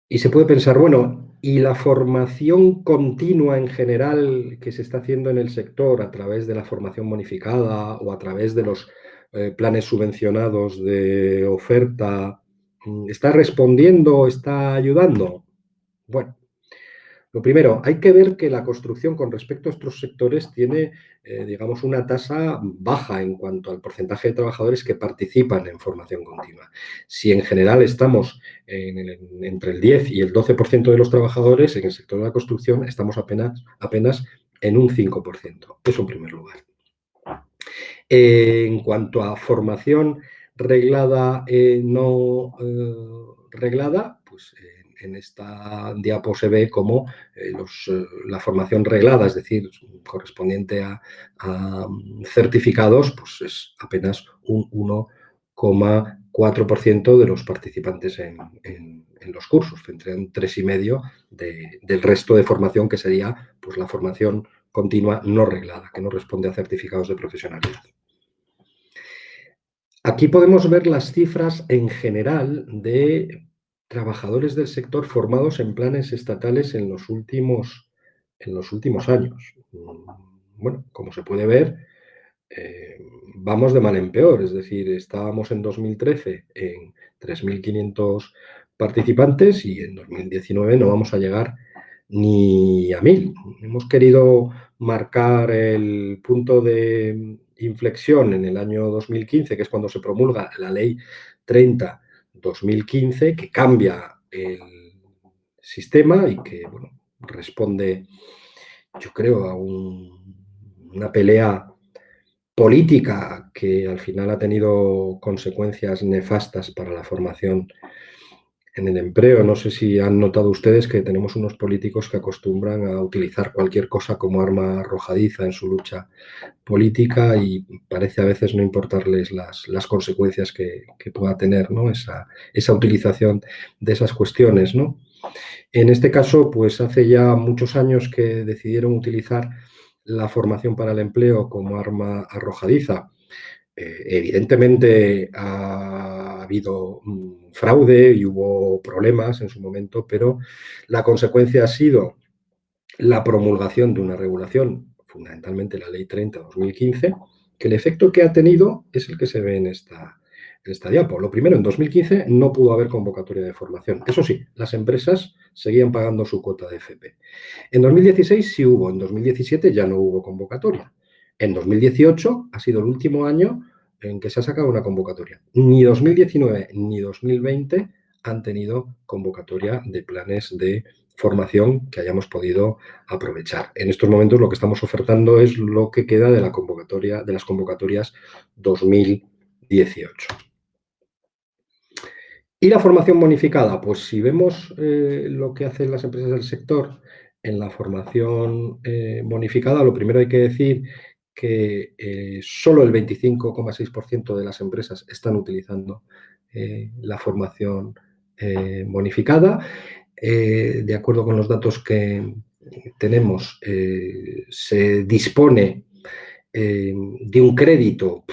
Y se puede pensar, bueno, ¿y la formación continua en general que se está haciendo en el sector a través de la formación bonificada o a través de los planes subvencionados de oferta, está respondiendo, está ayudando? Bueno, lo primero, hay que ver que la construcción con respecto a estos sectores tiene, digamos, una tasa baja en cuanto al porcentaje de trabajadores que participan en formación continua. Si en general estamos entre el 10 y el 12% de los trabajadores, en el sector de la construcción estamos apenas en un 5%. Eso en primer lugar. En cuanto a formación reglada, no reglada, pues en esta diapo se ve cómo la formación reglada, es decir, correspondiente a certificados, pues es apenas un 1,4% de los participantes en los cursos, frente a un 3,5% del resto de formación, que sería pues la formación continua no reglada, que no responde a certificados de profesionalidad. Aquí podemos ver las cifras en general de trabajadores del sector formados en planes estatales en los últimos años. Bueno, como se puede ver, vamos de mal en peor, es decir, estábamos en 2013 en 3.500 participantes y en 2019 no vamos a llegar ni a 1.000. Hemos querido marcar el punto de inflexión en el año 2015, que es cuando se promulga la Ley 30/2015, que cambia el sistema y que, bueno, responde, yo creo, a una pelea política que al final ha tenido consecuencias nefastas para la formación en el empleo. No sé si han notado ustedes que tenemos unos políticos que acostumbran a utilizar cualquier cosa como arma arrojadiza en su lucha política y parece a veces no importarles las consecuencias que pueda tener, ¿no? esa utilización de esas cuestiones, ¿no? En este caso, pues hace ya muchos años que decidieron utilizar la formación para el empleo como arma arrojadiza. Evidentemente ha habido fraude y hubo problemas en su momento, pero la consecuencia ha sido la promulgación de una regulación, fundamentalmente la Ley 30/2015, que el efecto que ha tenido es el que se ve en esta diapo. Lo primero, en 2015 no pudo haber convocatoria de formación. Eso sí, las empresas seguían pagando su cuota de FP. En 2016 sí hubo, en 2017 ya no hubo convocatoria. En 2018 ha sido el último año en que se ha sacado una convocatoria. Ni 2019 ni 2020 han tenido convocatoria de planes de formación que hayamos podido aprovechar. En estos momentos lo que estamos ofertando es lo que queda de la convocatoria, de las convocatorias 2018. ¿Y la formación bonificada? Pues si vemos lo que hacen las empresas del sector en la formación bonificada, lo primero hay que decir que solo el 25,6% de las empresas están utilizando la formación bonificada. De acuerdo con los datos que tenemos, se dispone de un crédito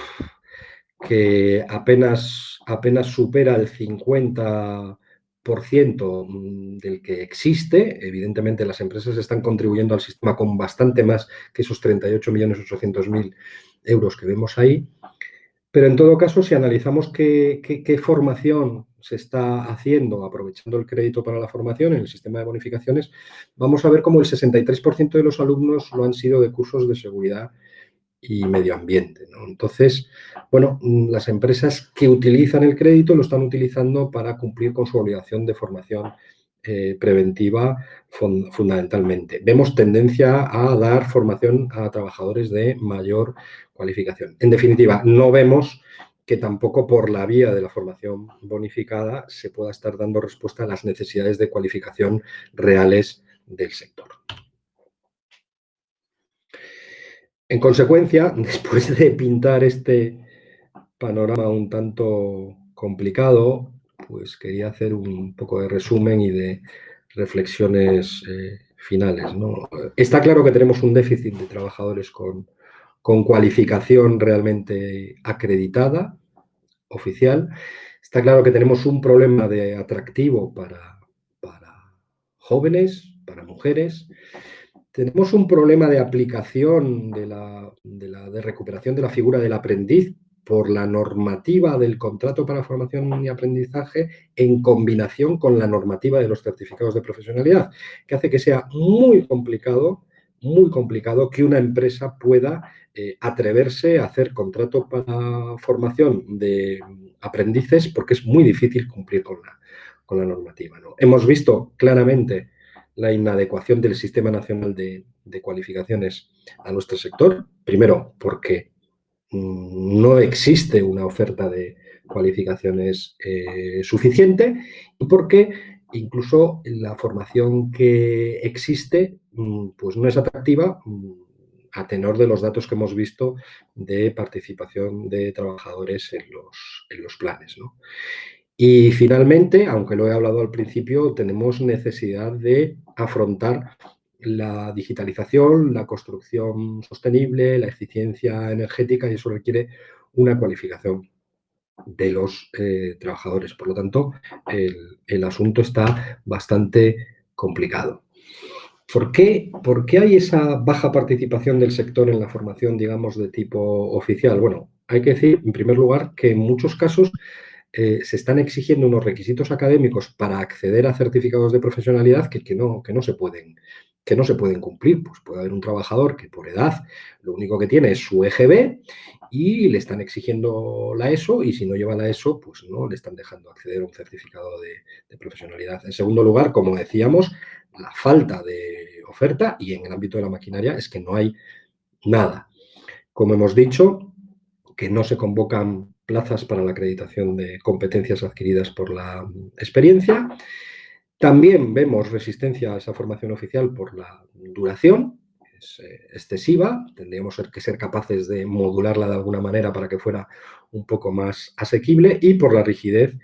que apenas supera el 50% del que existe. Evidentemente, las empresas están contribuyendo al sistema con bastante más que esos 38.800.000 euros que vemos ahí. Pero en todo caso, si analizamos qué formación se está haciendo aprovechando el crédito para la formación en el sistema de bonificaciones, vamos a ver cómo el 63% de los alumnos lo han sido de cursos de seguridad y medio ambiente, ¿no? Entonces, bueno, las empresas que utilizan el crédito lo están utilizando para cumplir con su obligación de formación preventiva fundamentalmente. Vemos tendencia a dar formación a trabajadores de mayor cualificación. En definitiva, no vemos que tampoco por la vía de la formación bonificada se pueda estar dando respuesta a las necesidades de cualificación reales del sector. En consecuencia, después de pintar este panorama un tanto complicado, pues quería hacer un poco de resumen y de reflexiones finales, ¿no? Está claro que tenemos un déficit de trabajadores con cualificación realmente acreditada, oficial. Está claro que tenemos un problema de atractivo para jóvenes, para mujeres. Tenemos un problema de aplicación de recuperación de la figura del aprendiz por la normativa del contrato para formación y aprendizaje en combinación con la normativa de los certificados de profesionalidad, que hace que sea muy complicado que una empresa pueda atreverse a hacer contrato para formación de aprendices porque es muy difícil cumplir con la normativa, ¿no? Hemos visto claramente la inadecuación del Sistema Nacional de Cualificaciones a nuestro sector. Primero, porque no existe una oferta de cualificaciones suficiente y porque incluso la formación que existe pues no es atractiva a tenor de los datos que hemos visto de participación de trabajadores en los planes, ¿no? Y finalmente, aunque lo he hablado al principio, tenemos necesidad de afrontar la digitalización, la construcción sostenible, la eficiencia energética, y eso requiere una cualificación de los trabajadores. Por lo tanto, el asunto está bastante complicado. ¿Por qué hay esa baja participación del sector en la formación, digamos, de tipo oficial? Bueno, hay que decir, en primer lugar, que en muchos casos se están exigiendo unos requisitos académicos para acceder a certificados de profesionalidad que no se pueden cumplir. Pues puede haber un trabajador que por edad lo único que tiene es su EGB y le están exigiendo la ESO, y si no lleva la ESO, pues no le están dejando acceder a un certificado de profesionalidad. En segundo lugar, como decíamos, la falta de oferta, y en el ámbito de la maquinaria es que no hay nada. Como hemos dicho, que no se convocan plazas para la acreditación de competencias adquiridas por la experiencia. También vemos resistencia a esa formación oficial por la duración, es excesiva. Tendríamos que ser capaces de modularla de alguna manera para que fuera un poco más asequible, y por la rigidez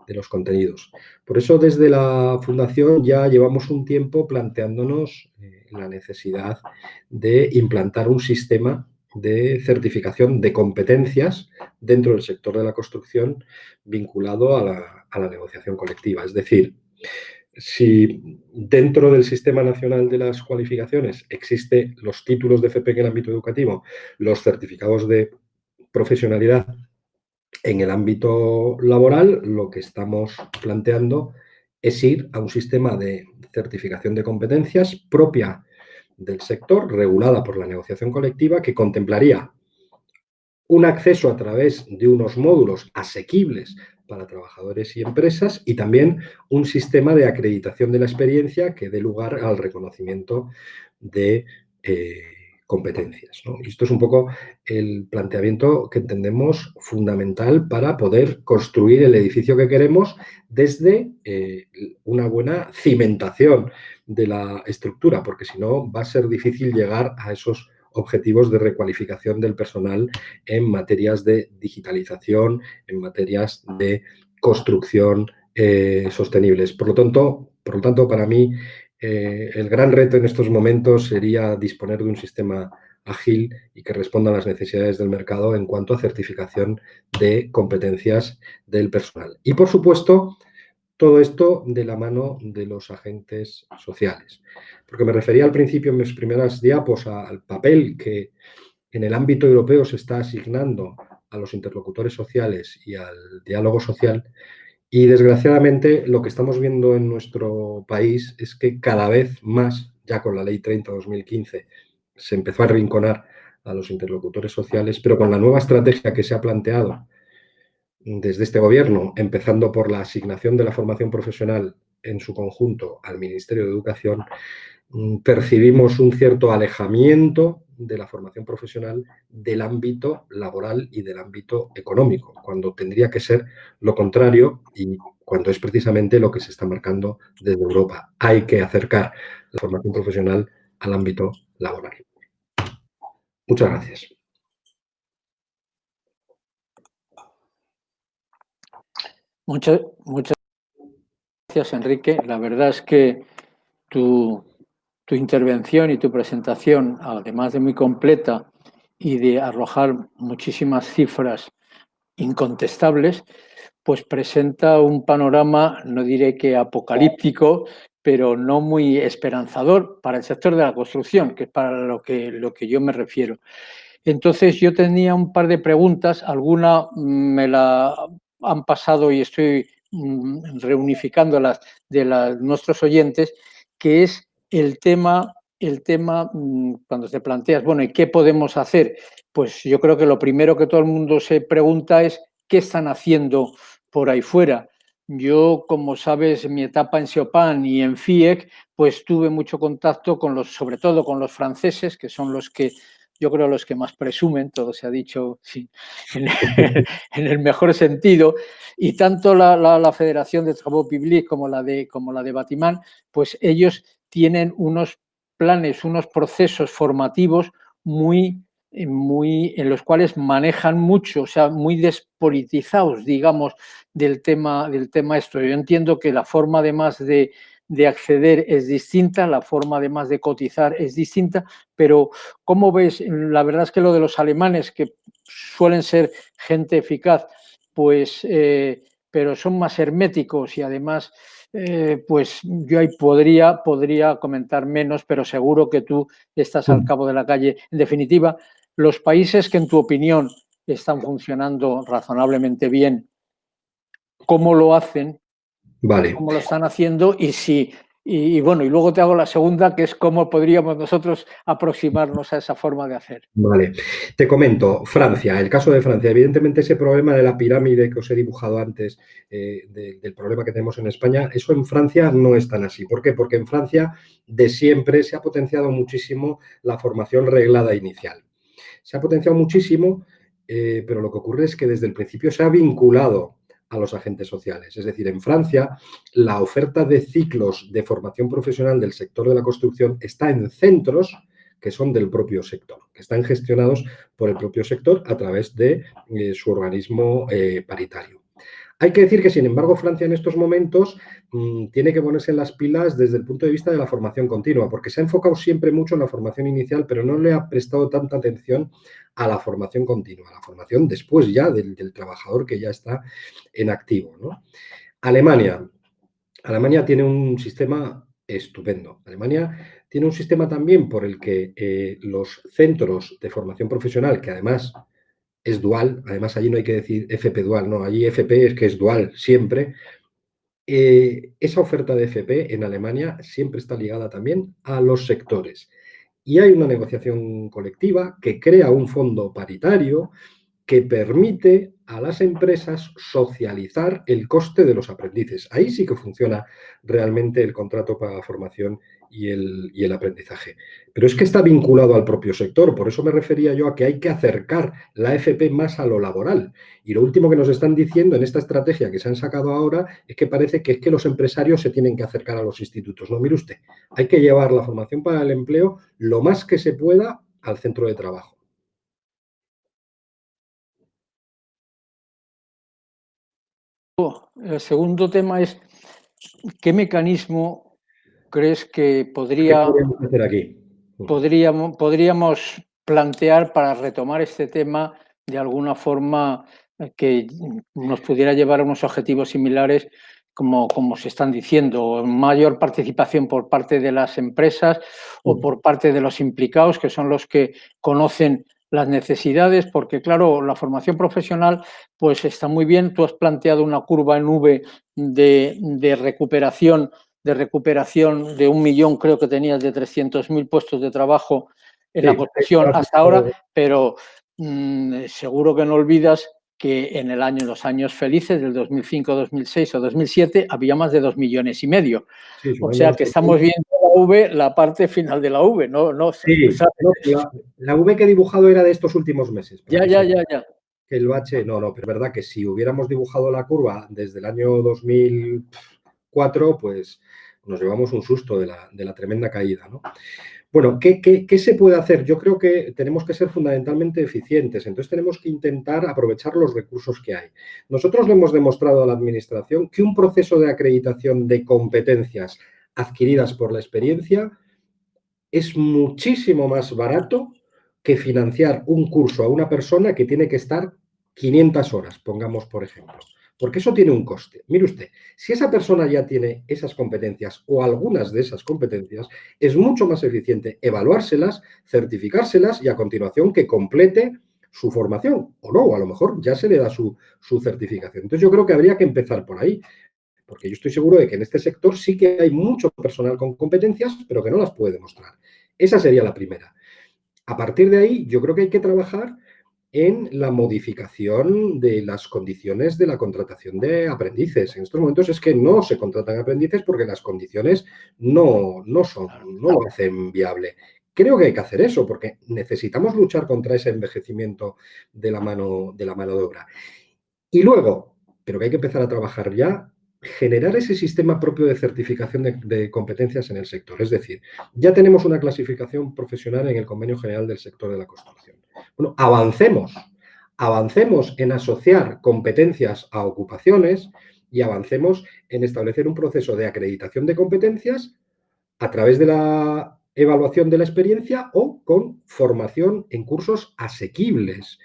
de los contenidos. Por eso, desde la Fundación ya llevamos un tiempo planteándonos la necesidad de implantar un sistema de certificación de competencias dentro del sector de la construcción vinculado a la negociación colectiva. Es decir, si dentro del Sistema Nacional de las Cualificaciones existen los títulos de FP en el ámbito educativo, los certificados de profesionalidad en el ámbito laboral, lo que estamos planteando es ir a un sistema de certificación de competencias propia del sector, regulada por la negociación colectiva, que contemplaría un acceso a través de unos módulos asequibles para trabajadores y empresas, y también un sistema de acreditación de la experiencia que dé lugar al reconocimiento de competencias, ¿no? Y esto es un poco el planteamiento que entendemos fundamental para poder construir el edificio que queremos desde una buena cimentación de la estructura, porque si no va a ser difícil llegar a esos objetivos de recualificación del personal en materias de digitalización, en materias de construcción sostenibles. Por lo tanto, para mí, el gran reto en estos momentos sería disponer de un sistema ágil y que responda a las necesidades del mercado en cuanto a certificación de competencias del personal. Y, por supuesto, todo esto de la mano de los agentes sociales. Porque me refería al principio en mis primeras diapos al papel que en el ámbito europeo se está asignando a los interlocutores sociales y al diálogo social. Y desgraciadamente lo que estamos viendo en nuestro país es que cada vez más, ya con la Ley 30/2015, se empezó a arrinconar a los interlocutores sociales, pero con la nueva estrategia que se ha planteado desde este gobierno, empezando por la asignación de la formación profesional en su conjunto al Ministerio de Educación, percibimos un cierto alejamiento de la formación profesional del ámbito laboral y del ámbito económico, cuando tendría que ser lo contrario y cuando es precisamente lo que se está marcando desde Europa. Hay que acercar la formación profesional al ámbito laboral. Muchas gracias. Muchas gracias, Enrique. La verdad es que tu intervención y tu presentación, además de muy completa y de arrojar muchísimas cifras incontestables, pues presenta un panorama, no diré que apocalíptico, pero no muy esperanzador para el sector de la construcción, que es para lo que yo me refiero. Entonces, yo tenía un par de preguntas, alguna me la han pasado y estoy reunificándolas de nuestros oyentes, que es el tema cuando te planteas, bueno, ¿y qué podemos hacer? Pues yo creo que lo primero que todo el mundo se pregunta es ¿qué están haciendo por ahí fuera? Yo, como sabes, en mi etapa en Seopan y en FIEC, pues tuve mucho contacto sobre todo con los franceses, que son los que yo creo los que más presumen, todo se ha dicho sí, en el mejor sentido, y tanto la Federación de Travaux Publics como la de Batiman, pues ellos tienen unos planes, unos procesos formativos muy en los cuales manejan mucho, o sea, muy despolitizados, digamos, del tema esto. Yo entiendo que la forma además de acceder es distinta, la forma además de cotizar es distinta, pero ¿cómo ves? La verdad es que lo de los alemanes, que suelen ser gente eficaz, pues, pero son más herméticos y además, pues yo ahí podría comentar menos, pero seguro que tú estás al cabo de la calle. En definitiva, los países que en tu opinión están funcionando razonablemente bien, ¿cómo lo hacen? Vale. ¿Cómo lo están haciendo? Y bueno, y luego te hago la segunda, que es cómo podríamos nosotros aproximarnos a esa forma de hacer. Vale, te comento, Francia, el caso de Francia, evidentemente ese problema de la pirámide que os he dibujado antes, del problema que tenemos en España, eso en Francia no es tan así. ¿Por qué? Porque en Francia de siempre se ha potenciado muchísimo la formación reglada inicial. Se ha potenciado muchísimo, pero lo que ocurre es que desde el principio se ha vinculado a los agentes sociales. Es decir, en Francia la oferta de ciclos de formación profesional del sector de la construcción está en centros que son del propio sector, que están gestionados por el propio sector a través de su organismo paritario. Hay que decir que, sin embargo, Francia en estos momentos tiene que ponerse en las pilas desde el punto de vista de la formación continua, porque se ha enfocado siempre mucho en la formación inicial, pero no le ha prestado tanta atención a la formación continua, a la formación después ya del trabajador que ya está en activo, ¿no? Alemania tiene un sistema estupendo. Alemania tiene un sistema también por el que los centros de formación profesional, que además es dual, además allí no hay que decir FP dual, no, allí FP es que es dual siempre. Esa oferta de FP en Alemania siempre está ligada también a los sectores. Y hay una negociación colectiva que crea un fondo paritario que permite a las empresas socializar el coste de los aprendices. Ahí sí que funciona realmente el contrato para la formación y el aprendizaje. Pero es que está vinculado al propio sector, por eso me refería yo a que hay que acercar la FP más a lo laboral. Y lo último que nos están diciendo en esta estrategia que se han sacado ahora es que parece que es que los empresarios se tienen que acercar a los institutos. No, mire usted, hay que llevar la formación para el empleo lo más que se pueda al centro de trabajo. El segundo tema es, ¿qué mecanismo crees que ¿Qué podríamos hacer aquí? podríamos plantear para retomar este tema de alguna forma que nos pudiera llevar a unos objetivos similares como se están diciendo, mayor participación por parte de las empresas o por parte de los implicados, que son los que conocen las necesidades, porque claro, la formación profesional pues está muy bien. Tú has planteado una curva en V de recuperación de 1 millón, creo que tenías, de 300.000 puestos de trabajo en la construcción hasta ahora, pero seguro que no olvidas que en los años felices del 2005, 2006 o 2007 había más de 2,5 millones. Sí, O sea que estamos viendo la V, la parte final de la V, ¿no? Sí, la V que he dibujado era de estos últimos meses. Ya. Que el bache, no, pero es verdad que si hubiéramos dibujado la curva desde el año 2004, pues nos llevamos un susto de la tremenda caída, ¿no? Bueno, ¿qué se puede hacer? Yo creo que tenemos que ser fundamentalmente eficientes, entonces tenemos que intentar aprovechar los recursos que hay. Nosotros le hemos demostrado a la Administración que un proceso de acreditación de competencias adquiridas por la experiencia es muchísimo más barato que financiar un curso a una persona que tiene que estar 500 horas, pongamos por ejemplo. Porque eso tiene un coste. Mire usted, si esa persona ya tiene esas competencias o algunas de esas competencias, es mucho más eficiente evaluárselas, certificárselas y a continuación que complete su formación. O no, o a lo mejor ya se le da su certificación. Entonces yo creo que habría que empezar por ahí. Porque yo estoy seguro de que en este sector sí que hay mucho personal con competencias, pero que no las puede demostrar. Esa sería la primera. A partir de ahí, yo creo que hay que trabajar en la modificación de las condiciones de la contratación de aprendices. En estos momentos es que no se contratan aprendices porque las condiciones no lo hacen viable. Creo que hay que hacer eso porque necesitamos luchar contra ese envejecimiento de la mano de obra. Y luego, pero que hay que empezar a trabajar ya, generar ese sistema propio de certificación de competencias en el sector. Es decir, ya tenemos una clasificación profesional en el Convenio General del Sector de la Construcción. Bueno, avancemos en asociar competencias a ocupaciones y avancemos en establecer un proceso de acreditación de competencias a través de la evaluación de la experiencia o con formación en cursos asequibles.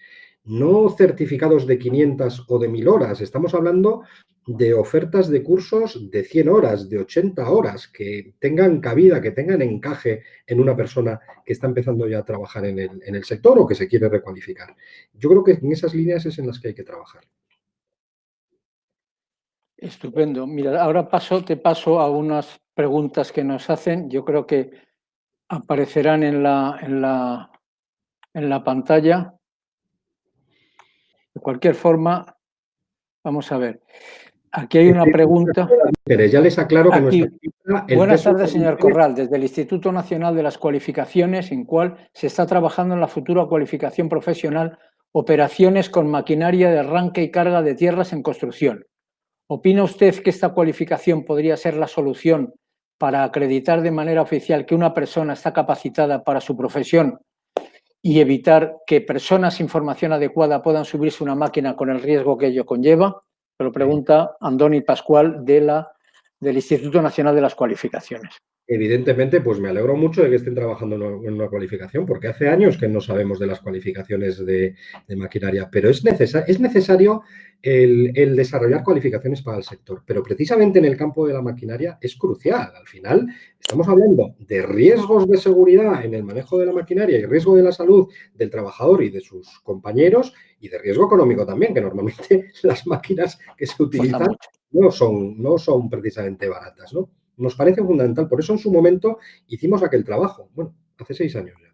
No certificados de 500 o de 1.000 horas. Estamos hablando de ofertas de cursos de 100 horas, de 80 horas, que tengan cabida, que tengan encaje en una persona que está empezando ya a trabajar en el sector o que se quiere recualificar. Yo creo que en esas líneas es en las que hay que trabajar. Estupendo. Mira, ahora te paso a unas preguntas que nos hacen. Yo creo que aparecerán en la pantalla. De cualquier forma, vamos a ver. Aquí hay una pregunta. Ya les aclaro que nuestra Buenas tardes, señor Corral. Desde el Instituto Nacional de las Cualificaciones, en cual se está trabajando en la futura cualificación profesional, operaciones con maquinaria de arranque y carga de tierras en construcción. ¿Opina usted que esta cualificación podría ser la solución para acreditar de manera oficial que una persona está capacitada para su profesión y evitar que personas sin formación adecuada puedan subirse a una máquina con el riesgo que ello conlleva? Se lo pregunta Andoni Pascual del Instituto Nacional de las Cualificaciones. Evidentemente, pues me alegro mucho de que estén trabajando en una cualificación, porque hace años que no sabemos de las cualificaciones de maquinaria, pero es necesario el desarrollar cualificaciones para el sector. Pero precisamente en el campo de la maquinaria es crucial. Al final estamos hablando de riesgos de seguridad en el manejo de la maquinaria y riesgo de la salud del trabajador y de sus compañeros y de riesgo económico también, que normalmente las máquinas que se utilizan no son precisamente baratas, ¿no? Nos parece fundamental. Por eso en su momento hicimos aquel trabajo. Bueno, hace 6 años ya.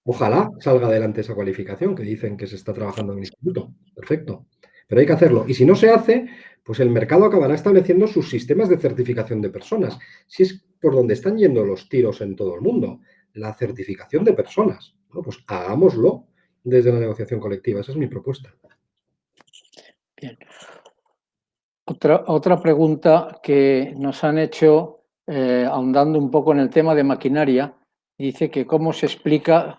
Ojalá salga adelante esa cualificación que dicen que se está trabajando en el instituto. Perfecto. Pero hay que hacerlo. Y si no se hace, pues el mercado acabará estableciendo sus sistemas de certificación de personas. Si es por donde están yendo los tiros en todo el mundo, la certificación de personas. Bueno, pues hagámoslo desde la negociación colectiva. Esa es mi propuesta. Bien. Otra pregunta que nos han hecho, ahondando un poco en el tema de maquinaria, dice que cómo se explica,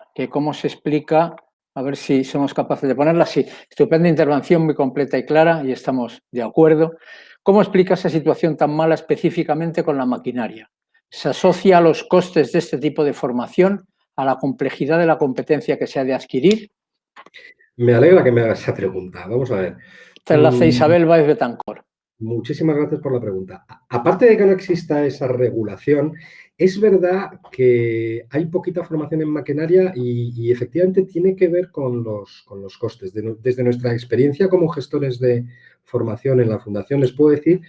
a ver si somos capaces de ponerla así. Estupenda intervención, muy completa y clara, y estamos de acuerdo. ¿Cómo explica esa situación tan mala específicamente con la maquinaria? ¿Se asocia a los costes de este tipo de formación, a la complejidad de la competencia que se ha de adquirir? Me alegra que me hagas esa pregunta. Vamos a ver. Esta es la Isabel Báez Betancor. Muchísimas gracias por la pregunta. Aparte de que no exista esa regulación, es verdad que hay poquita formación en maquinaria y efectivamente tiene que ver con los costes. Desde nuestra experiencia como gestores de formación en la Fundación, les puedo decir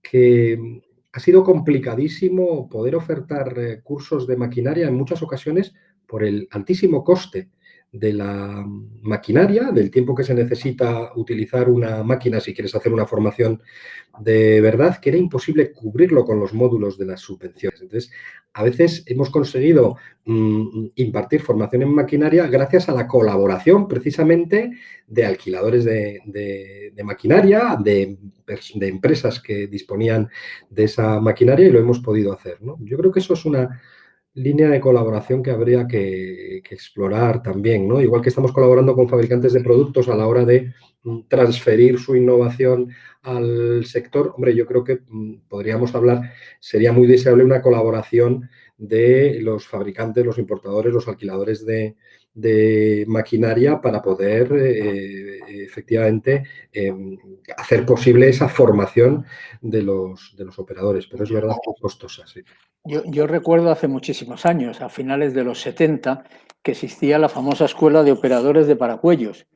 que ha sido complicadísimo poder ofertar cursos de maquinaria en muchas ocasiones por el altísimo coste de la maquinaria, del tiempo que se necesita utilizar una máquina si quieres hacer una formación de verdad, que era imposible cubrirlo con los módulos de las subvenciones. Entonces, a veces hemos conseguido impartir formación en maquinaria gracias a la colaboración precisamente de alquiladores de maquinaria, de empresas que disponían de esa maquinaria y lo hemos podido hacer, ¿no? Yo creo que eso es una línea de colaboración que habría que explorar también, ¿no? Igual que estamos colaborando con fabricantes de productos a la hora de transferir su innovación al sector, hombre, yo creo que podríamos hablar, sería muy deseable una colaboración de los fabricantes, los importadores, los alquiladores de maquinaria para poder efectivamente hacer posible esa formación de los operadores, pero es verdad que es costosa, sí. Yo recuerdo hace muchísimos años, a finales de los 70, que existía la famosa Escuela de Operadores de Paracuellos.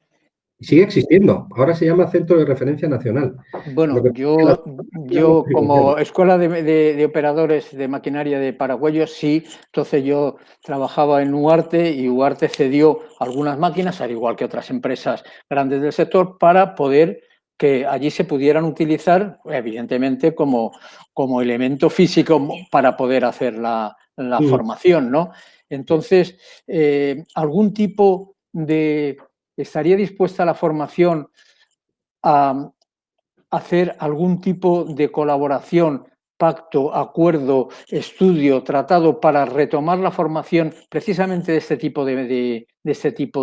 Sigue existiendo, ahora se llama Centro de Referencia Nacional. Bueno, yo como escuela de operadores de maquinaria de paracuellos, sí, entonces yo trabajaba en Huarte y Huarte cedió algunas máquinas, al igual que otras empresas grandes del sector, para poder que allí se pudieran utilizar, evidentemente, como elemento físico para poder hacer la formación, ¿no? Entonces, algún tipo de... ¿Estaría dispuesta la formación a hacer algún tipo de colaboración, pacto, acuerdo, estudio, tratado para retomar la formación precisamente de este tipo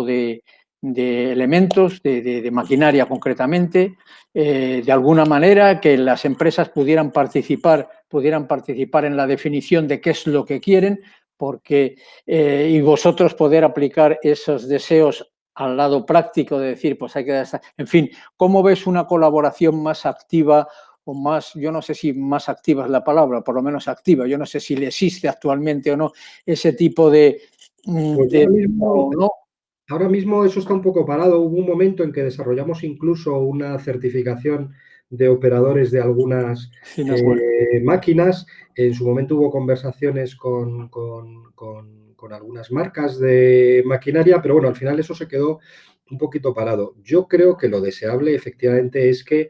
de elementos, de maquinaria concretamente, de alguna manera que las empresas pudieran participar en la definición de qué es lo que quieren, porque y vosotros poder aplicar esos deseos al lado práctico de decir, pues hay que... En fin, ¿cómo ves una colaboración más activa o más, yo no sé si más activa es la palabra, por lo menos activa, yo no sé si le existe actualmente o no ese tipo de... Pues ahora mismo eso está un poco parado. Hubo un momento en que desarrollamos incluso una certificación de operadores de algunas máquinas. En su momento hubo conversaciones con algunas marcas de maquinaria, pero bueno, al final eso se quedó un poquito parado. Yo creo que lo deseable efectivamente es que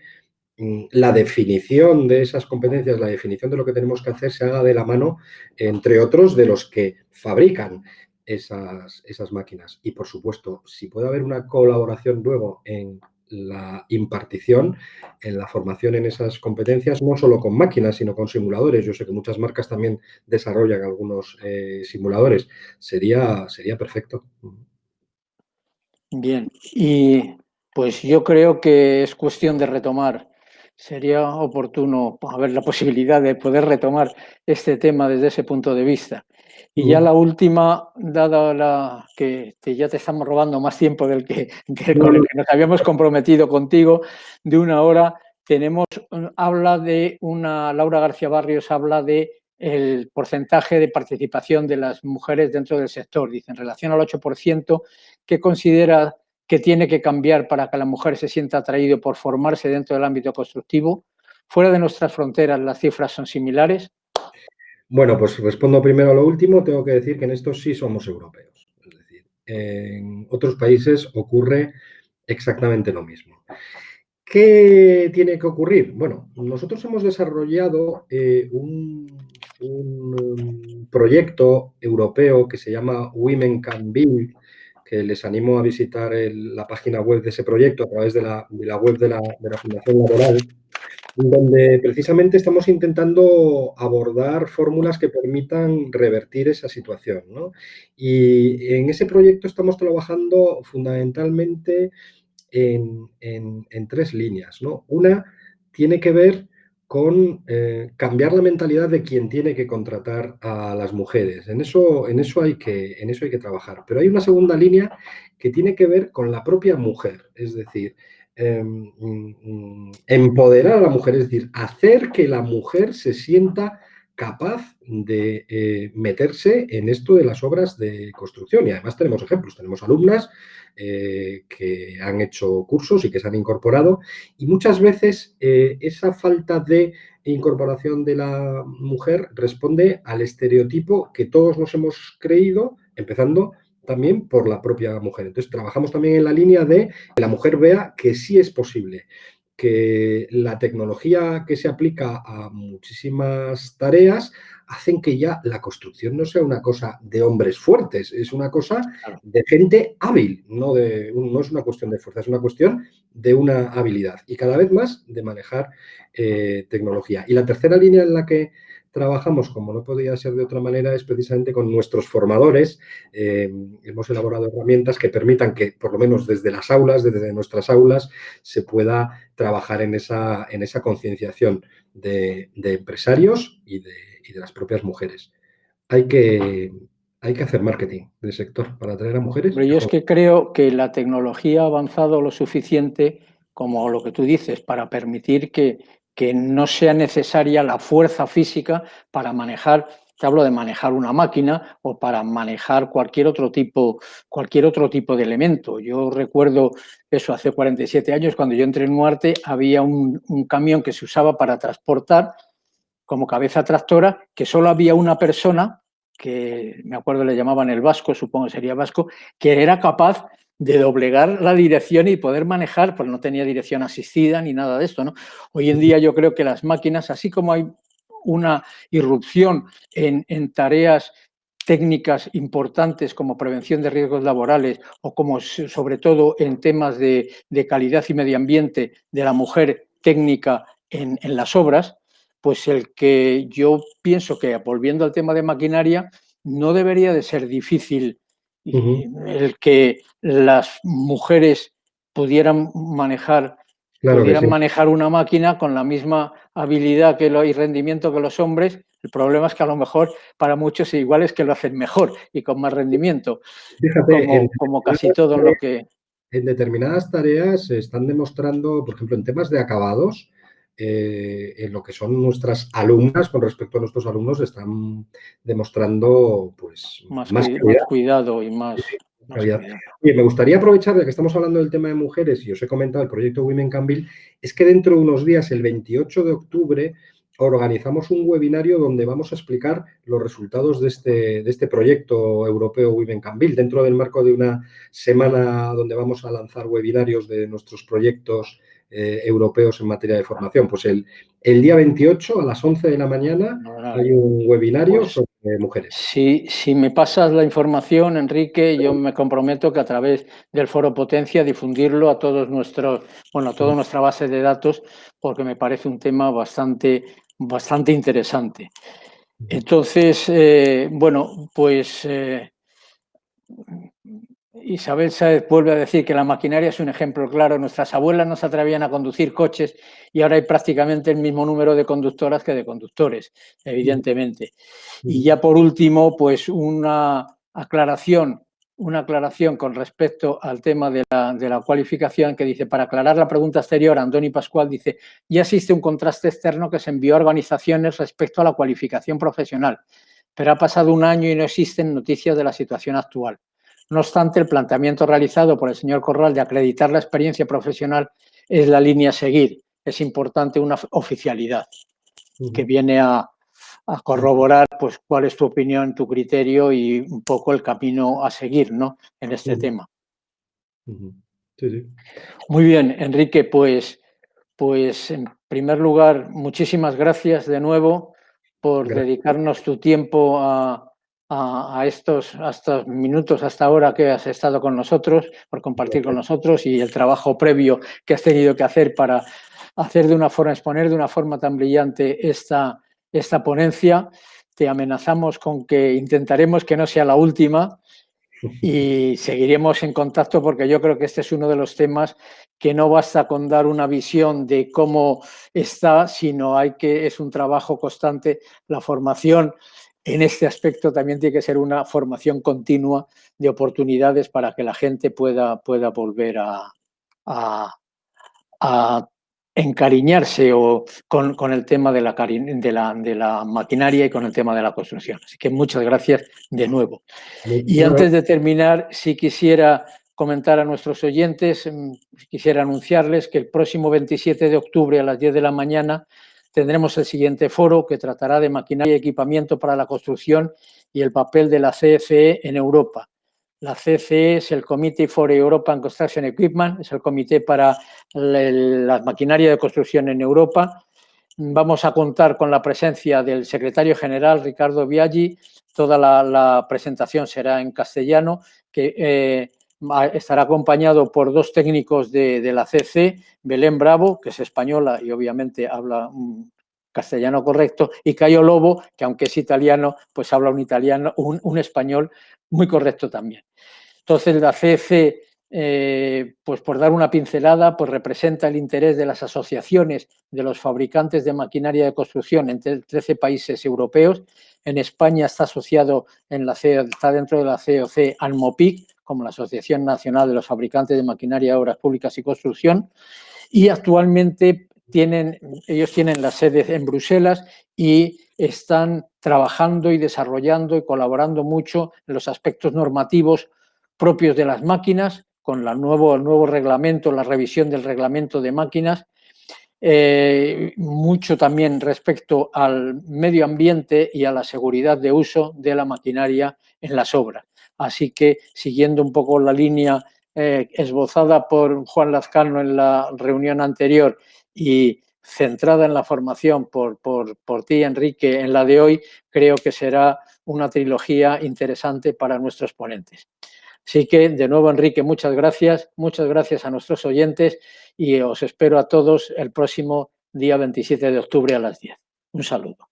la definición de esas competencias, la definición de lo que tenemos que hacer se haga de la mano, entre otros, de los que fabrican esas máquinas. Y, por supuesto, si puede haber una colaboración luego en la impartición, en la formación en esas competencias, no solo con máquinas, sino con simuladores. Yo sé que muchas marcas también desarrollan algunos simuladores. Sería perfecto. Bien, y pues yo creo que es cuestión de retomar. Sería oportuno haber la posibilidad de poder retomar este tema desde ese punto de vista. Y ya la última, dada la que ya te estamos robando más tiempo del que con el que nos habíamos comprometido contigo, de una hora, Laura García Barrios habla de el porcentaje de participación de las mujeres dentro del sector. Dice, en relación al 8%, ¿qué considera que tiene que cambiar para que la mujer se sienta atraída por formarse dentro del ámbito constructivo? ¿Fuera de nuestras fronteras las cifras son similares? Bueno, pues respondo primero a lo último. Tengo que decir que en esto sí somos europeos. Es decir, en otros países ocurre exactamente lo mismo. ¿Qué tiene que ocurrir? Bueno, nosotros hemos desarrollado un proyecto europeo que se llama Women Can Build, que les animo a visitar la página web de ese proyecto a través de la web de la Fundación Laboral, donde precisamente estamos intentando abordar fórmulas que permitan revertir esa situación, ¿no? Y en ese proyecto estamos trabajando fundamentalmente en tres líneas, ¿no? Una tiene que ver con cambiar la mentalidad de quien tiene que contratar a las mujeres. En eso hay que trabajar. Pero hay una segunda línea que tiene que ver con la propia mujer, es decir, empoderar a la mujer, es decir, hacer que la mujer se sienta capaz de meterse en esto de las obras de construcción. Y además tenemos ejemplos, tenemos alumnas que han hecho cursos y que se han incorporado, y muchas veces esa falta de incorporación de la mujer responde al estereotipo que todos nos hemos creído, empezando también por la propia mujer. Entonces, trabajamos también en la línea de que la mujer vea que sí es posible, que la tecnología que se aplica a muchísimas tareas hacen que ya la construcción no sea una cosa de hombres fuertes, es una cosa de gente hábil, no es una cuestión de fuerza, es una cuestión de una habilidad y cada vez más de manejar tecnología. Y la tercera línea en la que trabajamos, como no podía ser de otra manera, es precisamente con nuestros formadores. Hemos elaborado herramientas que permitan que, por lo menos desde las aulas, desde nuestras aulas, se pueda trabajar en esa concienciación de empresarios y de las propias mujeres. Hay que hacer marketing del sector para atraer a mujeres. Pero yo es que creo que la tecnología ha avanzado lo suficiente, como lo que tú dices, para permitir que no sea necesaria la fuerza física para manejar, te hablo de manejar una máquina o para manejar cualquier otro tipo de elemento. Yo recuerdo eso hace 47 años, cuando yo entré en Muarte, había un camión que se usaba para transportar como cabeza tractora, que solo había una persona, que me acuerdo le llamaban el vasco, supongo que sería vasco, que era capaz de doblegar la dirección y poder manejar, pues no tenía dirección asistida ni nada de esto, ¿no? Hoy en día yo creo que las máquinas, así como hay una irrupción en tareas técnicas importantes como prevención de riesgos laborales o como sobre todo en temas de calidad y medio ambiente de la mujer técnica en las obras, pues el que yo pienso que, volviendo al tema de maquinaria, no debería de ser difícil el que las mujeres pudieran manejar una máquina con la misma habilidad y rendimiento que los hombres. El problema es que a lo mejor para muchos igual es que lo hacen mejor y con más rendimiento. Fíjate, como casi todo en lo que... En determinadas tareas se están demostrando, por ejemplo, en temas de acabados, en lo que son nuestras alumnas con respecto a nuestros alumnos, están demostrando pues más cuidado y más calidad. Oye, me gustaría aprovechar de que estamos hablando del tema de mujeres y os he comentado el proyecto Women Can Build, es que dentro de unos días, el 28 de octubre, organizamos un webinario donde vamos a explicar los resultados de este proyecto europeo Women Can Build, dentro del marco de una semana donde vamos a lanzar webinarios de nuestros proyectos europeos en materia de formación. Pues el día 28 a las 11 de la mañana hay un webinario sobre mujeres. Si me pasas la información, Enrique, yo me comprometo que a través del Foro Potencia difundirlo a toda nuestra base de datos, porque me parece un tema bastante interesante. Entonces, Isabel Sáez vuelve a decir que la maquinaria es un ejemplo claro. Nuestras abuelas no se atrevían a conducir coches y ahora hay prácticamente el mismo número de conductoras que de conductores, evidentemente. Y ya por último, pues una aclaración con respecto al tema de la cualificación, que dice, para aclarar la pregunta exterior, Antoni Pascual dice, ya existe un contraste externo que se envió a organizaciones respecto a la cualificación profesional, pero ha pasado un año y no existen noticias de la situación actual. No obstante, el planteamiento realizado por el señor Corral de acreditar la experiencia profesional es la línea a seguir. Es importante una oficialidad que viene a corroborar pues cuál es tu opinión, tu criterio y un poco el camino a seguir, ¿no?, en este tema. Sí, sí. Muy bien, Enrique, pues en primer lugar, muchísimas gracias de nuevo por dedicarnos tu tiempo a estos minutos, hasta ahora que has estado con nosotros, por compartir con nosotros y el trabajo previo que has tenido que hacer para exponer de una forma tan brillante esta ponencia. Te amenazamos con que intentaremos que no sea la última y seguiremos en contacto, porque yo creo que este es uno de los temas que no basta con dar una visión de cómo está, sino es un trabajo constante. La formación en este aspecto también tiene que ser una formación continua de oportunidades para que la gente pueda volver a encariñarse con el tema de la maquinaria y con el tema de la construcción. Así que muchas gracias de nuevo. Y antes de terminar, sí quisiera comentar a nuestros oyentes, quisiera anunciarles que el próximo 27 de octubre a las 10 de la mañana tendremos el siguiente foro, que tratará de maquinaria y equipamiento para la construcción y el papel de la CFE en Europa. La CFE es el Committee for European Construction Equipment, es el comité para la maquinaria de construcción en Europa. Vamos a contar con la presencia del secretario general, Ricardo Biaggi. Toda la presentación será en castellano, que estará acompañado por dos técnicos de la CFE, Belén Bravo, que es española y obviamente habla un castellano correcto, y Caio Lobo, que aunque es italiano, pues habla un español muy correcto también. Entonces, la CFE, pues por dar una pincelada, pues representa el interés de las asociaciones de los fabricantes de maquinaria de construcción en 13 países europeos. En España está asociado está dentro de la COC ANMOPIC, como la Asociación Nacional de los Fabricantes de Maquinaria, Obras Públicas y Construcción, y actualmente ellos tienen la sede en Bruselas y están trabajando y desarrollando y colaborando mucho en los aspectos normativos propios de las máquinas, con el nuevo reglamento, la revisión del reglamento de máquinas, mucho también respecto al medio ambiente y a la seguridad de uso de la maquinaria en las obras. Así que, siguiendo un poco la línea esbozada por Juan Lazcano en la reunión anterior y centrada en la formación por ti, Enrique, en la de hoy, creo que será una trilogía interesante para nuestros ponentes. Así que, de nuevo, Enrique, muchas gracias a nuestros oyentes y os espero a todos el próximo día 27 de octubre a las 10. Un saludo.